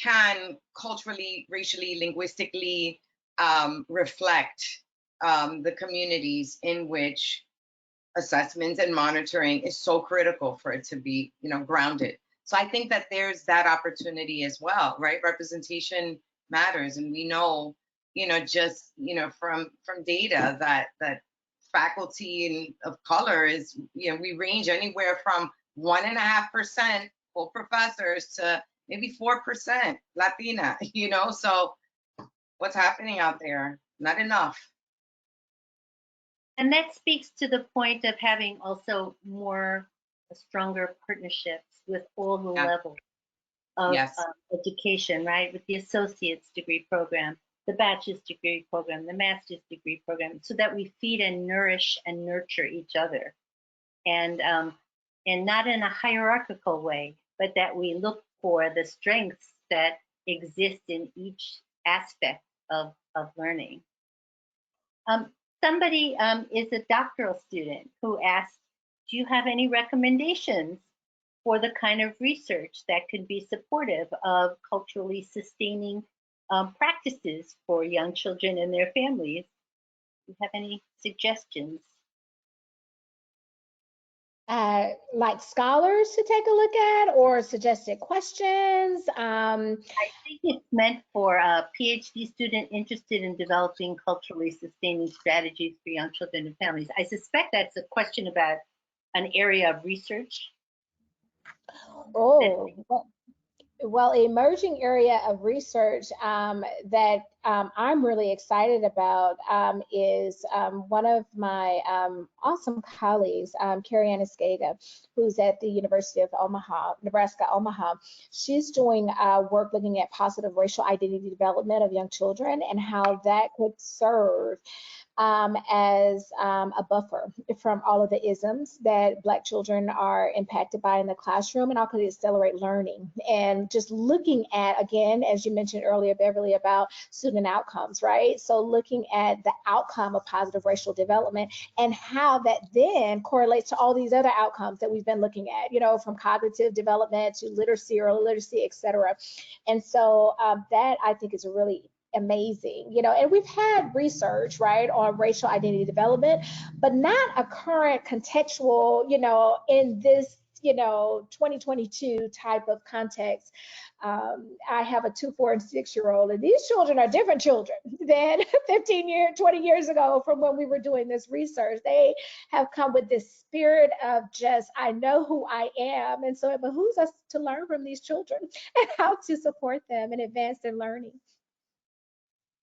can culturally, racially, linguistically reflect the communities in which assessments and monitoring is so critical for it to be, grounded. So I think that there's that opportunity as well, right? Representation matters, and we know, just from data that faculty of color is, we range anywhere from 1.5% full professors to maybe 4% Latina, you know? So what's happening out there? Not enough. And that speaks to the point of having also stronger partnerships with all the levels of education, right? With the associate's degree program, the bachelor's degree program, the master's degree program, so that we feed and nourish and nurture each other. And not in a hierarchical way, but that we look for the strengths that exist in each aspect of learning. Somebody is a doctoral student who asked, do you have any recommendations for the kind of research that could be supportive of culturally sustaining practices for young children and their families? Do you have any suggestions? Like scholars to take a look at, or suggested questions? I think it's meant for a PhD student interested in developing culturally sustaining strategies for young children and families. I suspect that's a question about an area of research. Oh, well, emerging area of research that I'm really excited about is one of my awesome colleagues, Carrie Ann Escega, who's at the University of Omaha, Nebraska, Omaha. She's doing work looking at positive racial identity development of young children and how that could serve as a buffer from all of the isms that Black children are impacted by in the classroom, and how could it accelerate learning. And just looking at, again, as you mentioned earlier, Beverly, about student outcomes, right? So looking at the outcome of positive racial development and how that then correlates to all these other outcomes that we've been looking at, you know, from cognitive development to literacy, early literacy, et cetera. And so that I think is a really amazing, you know, and we've had research, right, on racial identity development, but not a current contextual, you know, in this, you know, 2022 type of context. I have a 2, 4, and 6-year-old, and these children are different children than 15 years, 20 years ago from when we were doing this research. They have come with this spirit of just, I know who I am. And so it behooves us to learn from these children and how to support them and advance their learning.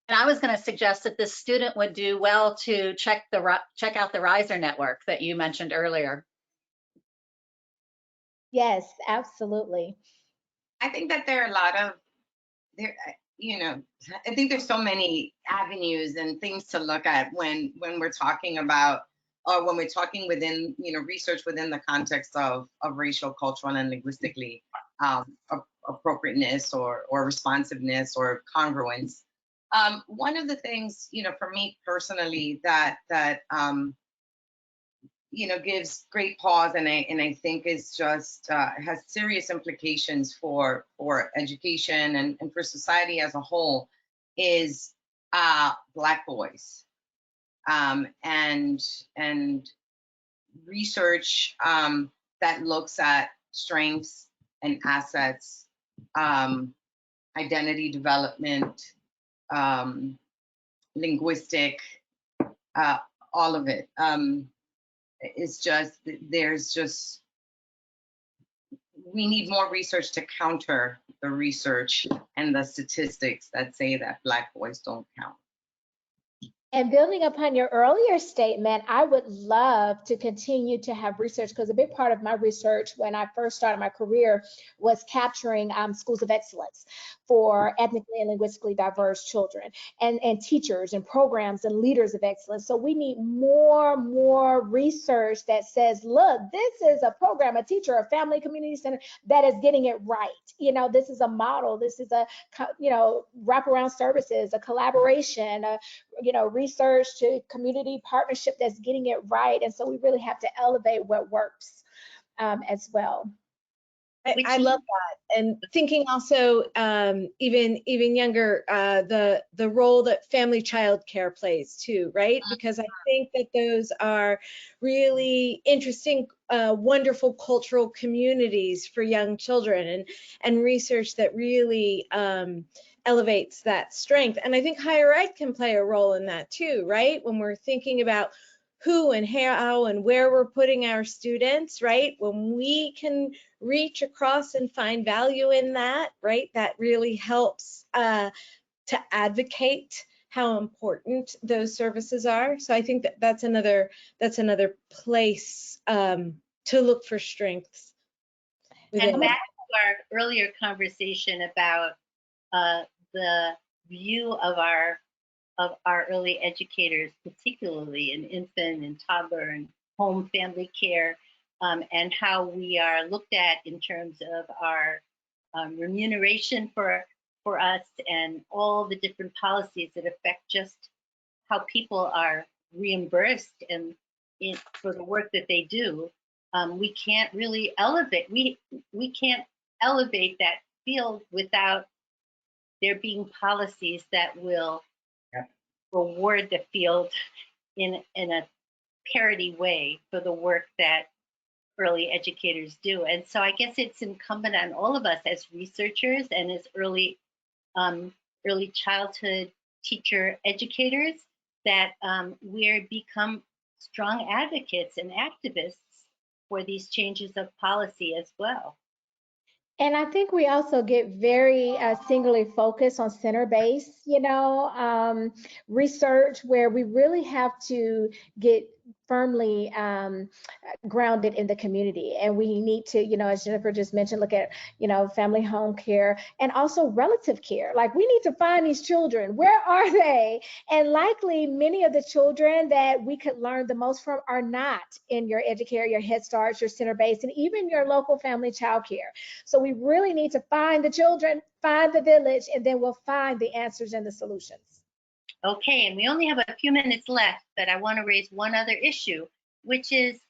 And I was going to suggest that this student would do well to check out the Riser network that you mentioned earlier. Yes, absolutely. I think that there are a lot of, you know, I think there's so many avenues and things to look at when we're talking about, or when we're talking within, you know, research within the context of racial, cultural, and linguistically appropriateness or responsiveness or congruence. One of the things, you know, for me personally, that you know, gives great pause, and I think is just has serious implications for education and for society as a whole, is Black boys, and research that looks at strengths and assets, identity development, linguistic, all of it. It's just, we need more research to counter the research and the statistics that say that Black boys don't count. And building upon your earlier statement, I would love to continue to have research, because a big part of my research when I first started my career was capturing schools of excellence for ethnically and linguistically diverse children, and teachers and programs and leaders of excellence. So we need more research that says, look, this is a program, a teacher, a family community center that is getting it right. You know, this is a model, this is a, you know, wraparound services, a collaboration, you know, research to community partnership that's getting it right. And so we really have to elevate what works as well. I love that. And thinking also even younger, the role that family child care plays too, right? Because I think that those are really interesting, wonderful cultural communities for young children, and research that really elevates that strength. And I think higher ed can play a role in that too, right? When we're thinking about who and how and where we're putting our students, right? When we can reach across and find value in that, right? That really helps to advocate how important those services are. So I think that that's another place to look for strengths. And back to our earlier conversation about the view of our early educators, particularly in infant and toddler and home family care, and how we are looked at in terms of our remuneration for us and all the different policies that affect just how people are reimbursed and for the work that they do. We can't really elevate. We can't elevate that field without there being policies that will reward the field in a parity way for the work that early educators do. And so I guess it's incumbent on all of us as researchers and as early childhood teacher educators that we're become strong advocates and activists for these changes of policy as well. And I think we also get very singularly focused on center-based, research, where we really have to get firmly grounded in the community. And we need to, as Jennifer just mentioned, look at, family home care and also relative care. Like, we need to find these children. Where are they? And likely many of the children that we could learn the most from are not in your educare, your Head Starts, your center-based, and even your local family child care. So we really need to find the children, find the village, and then we'll find the answers and the solutions. Okay, and we only have a few minutes left, but I want to raise one other issue, which is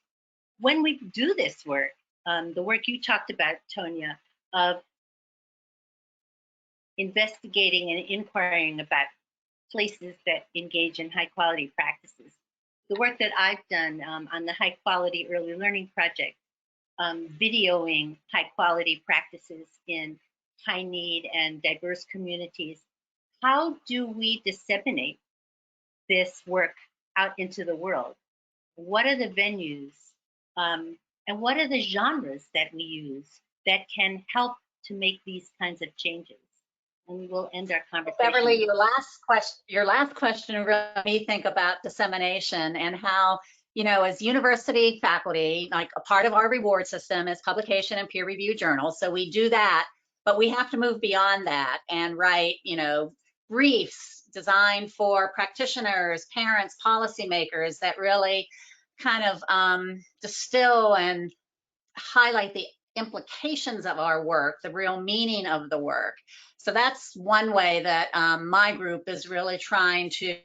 when we do this work, the work you talked about, Tonya, of investigating and inquiring about places that engage in high quality practices. The work that I've done on the High Quality Early Learning Project, videoing high quality practices in high need and diverse communities. How do we disseminate this work out into the world? What are the venues and what are the genres that we use that can help to make these kinds of changes? And we'll end our conversation. Beverly, your last question really made me think about dissemination and how, as university faculty, like a part of our reward system is publication and peer review journals. So we do that, but we have to move beyond that and write, briefs designed for practitioners, parents, policymakers that really kind of distill and highlight the implications of our work, the real meaning of the work. So that's one way that my group is really trying to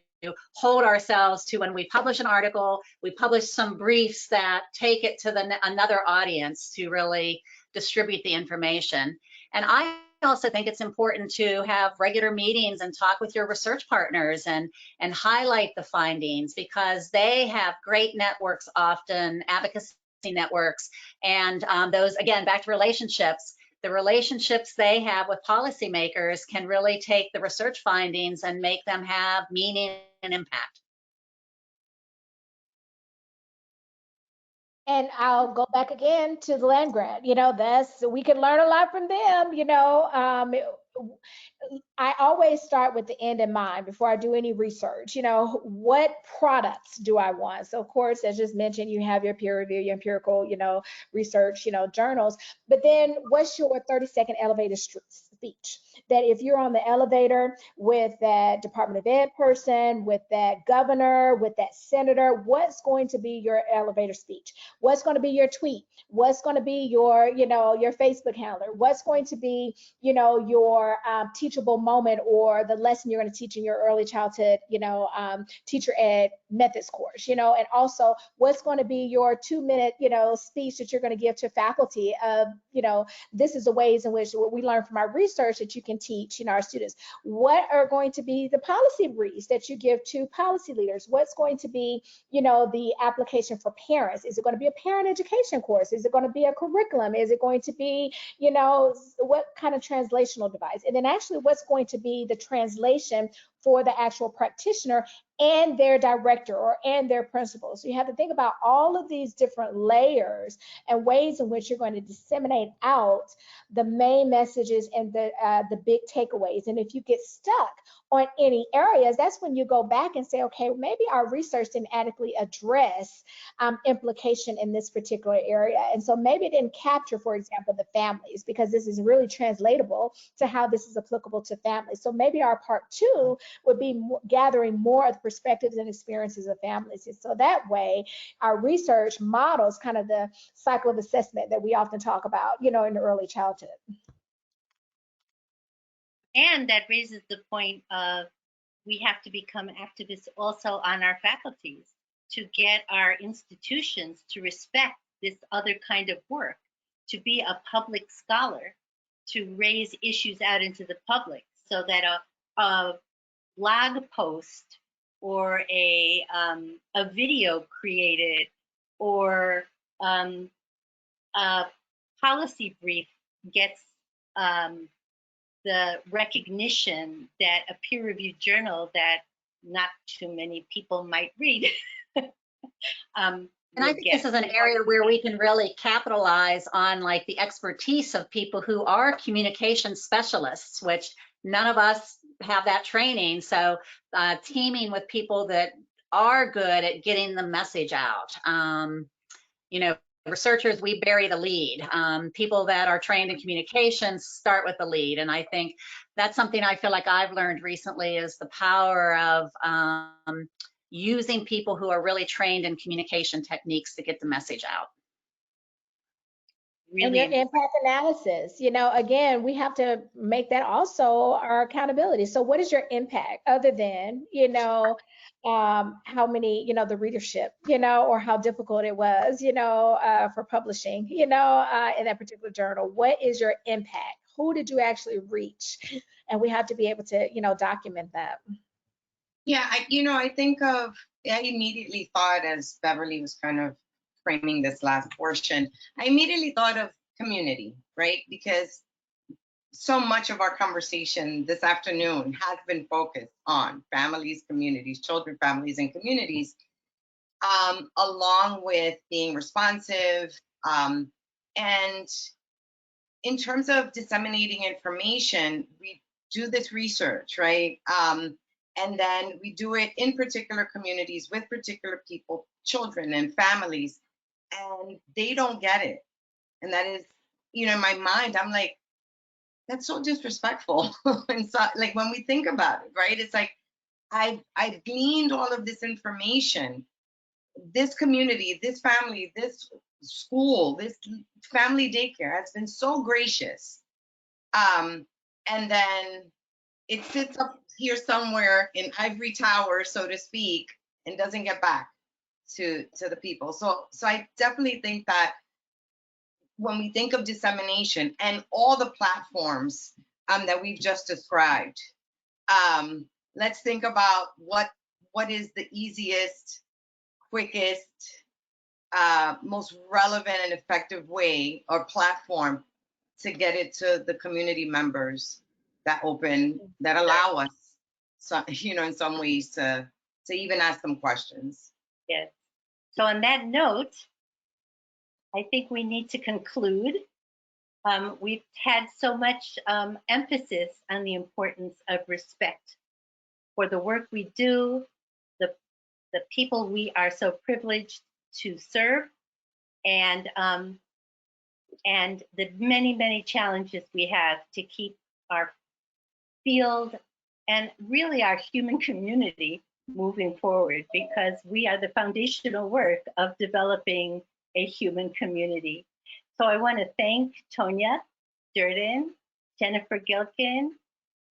hold ourselves to. When we publish an article, we publish some briefs that take it to another audience to really distribute the information. And I also think it's important to have regular meetings and talk with your research partners and highlight the findings, because they have great networks, often advocacy networks, and those, again, back to relationships. The relationships they have with policymakers can really take the research findings and make them have meaning and impact. And I'll go back again to the land grant. We can learn a lot from them. I always start with the end in mind before I do any research. What products do I want? So of course, as just mentioned, you have your peer review, your empirical, research, journals. But then what's your 30-second elevator speech? That if you're on the elevator with that Department of Ed person, with that governor, with that senator, what's going to be your elevator speech? What's going to be your tweet? What's going to be your, your Facebook handler? What's going to be, your teachable moment or the lesson you're going to teach in your early childhood, teacher ed methods course, and also what's going to be your 2-minute, speech that you're going to give to faculty of, this is the ways in which what we learn from our research that you can teach, our students. What are going to be the policy briefs that you give to policy leaders? What's going to be, the application for parents? Is it going to be a parent education course? Is it going to be a curriculum? Is it going to be, what kind of translational device? And then actually what's going to be the translation for the actual practitioner and their director and their principal. So you have to think about all of these different layers and ways in which you're going to disseminate out the main messages and the big takeaways. And if you get stuck on any areas, that's when you go back and say, okay, maybe our research didn't adequately address implication in this particular area. And so maybe it didn't capture, for example, the families, because this is really translatable to how this is applicable to families. So maybe our part 2 would be gathering more of the perspectives and experiences of families. And so that way, our research models kind of the cycle of assessment that we often talk about, in the early childhood. And that raises the point of we have to become activists also on our faculties to get our institutions to respect this other kind of work, to be a public scholar, to raise issues out into the public so that a blog post or a video created or a policy brief gets the recognition that a peer-reviewed journal that not too many people might read. And I think this is an area where we can really capitalize on like the expertise of people who are communication specialists, which none of us have that training. So teaming with people that are good at getting the message out. Researchers, we bury the lead. People that are trained in communications start with the lead. And I think that's something I feel like I've learned recently is the power of using people who are really trained in communication techniques to get the message out. Really, and your impact analysis, again, we have to make that also our accountability. So what is your impact other than, how many, the readership, or how difficult it was, for publishing, in that particular journal? What is your impact? Who did you actually reach? And we have to be able to, document that. Yeah, I immediately thought, as Beverly was kind of framing this last portion, I immediately thought of community, right? Because so much of our conversation this afternoon has been focused on families, communities, children, families, and communities, along with being responsive. And in terms of disseminating information, we do this research, right? And then we do it in particular communities with particular people, children and families, and they don't get it. And that is, in my mind, I'm like, that's so disrespectful. And so, like, when we think about it, right? It's like, I've gleaned all of this information. This community, this family, this school, this family daycare has been so gracious. And then it sits up here somewhere in ivory tower, so to speak, and doesn't get back to the people. So I definitely think that when we think of dissemination and all the platforms that we've just described, let's think about what is the easiest, quickest, most relevant and effective way or platform to get it to the community members that allow us, so, in some ways to even ask them questions. Yes. So on that note, I think we need to conclude. We've had so much emphasis on the importance of respect for the work we do, the people we are so privileged to serve, and the many, many challenges we have to keep our field and really our human community moving forward, because we are the foundational work of developing a human community. So I want to thank Tonya Durden, Jennifer Gilkin,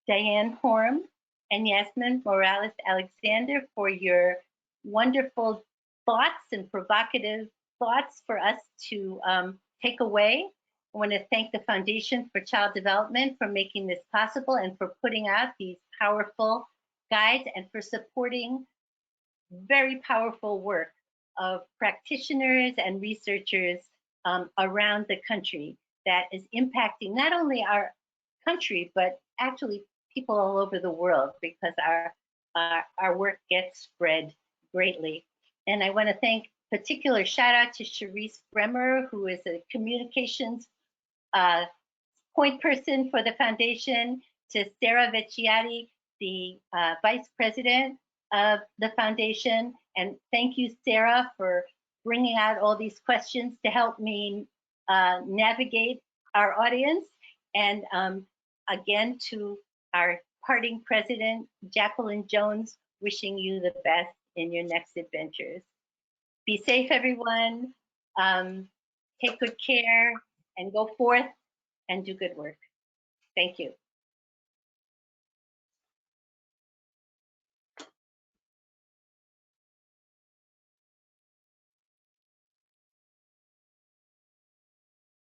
Diane Horm, and Yasmin Morales Alexander for your wonderful thoughts and provocative thoughts for us to take away. I want to thank the Foundation for Child Development for making this possible and for putting out these powerful guides and for supporting very powerful work of practitioners and researchers around the country that is impacting not only our country, but actually people all over the world, because our work gets spread greatly. And I want to thank particular shout out to Charisse Bremer, who is a communications point person for the foundation, to Sarah Vecchiati, the vice president of the foundation. And thank you, Sarah, for bringing out all these questions to help me navigate our audience. And again, to our parting president, Jacqueline Jones, wishing you the best in your next adventures. Be safe, everyone. Take good care and go forth and do good work. Thank you.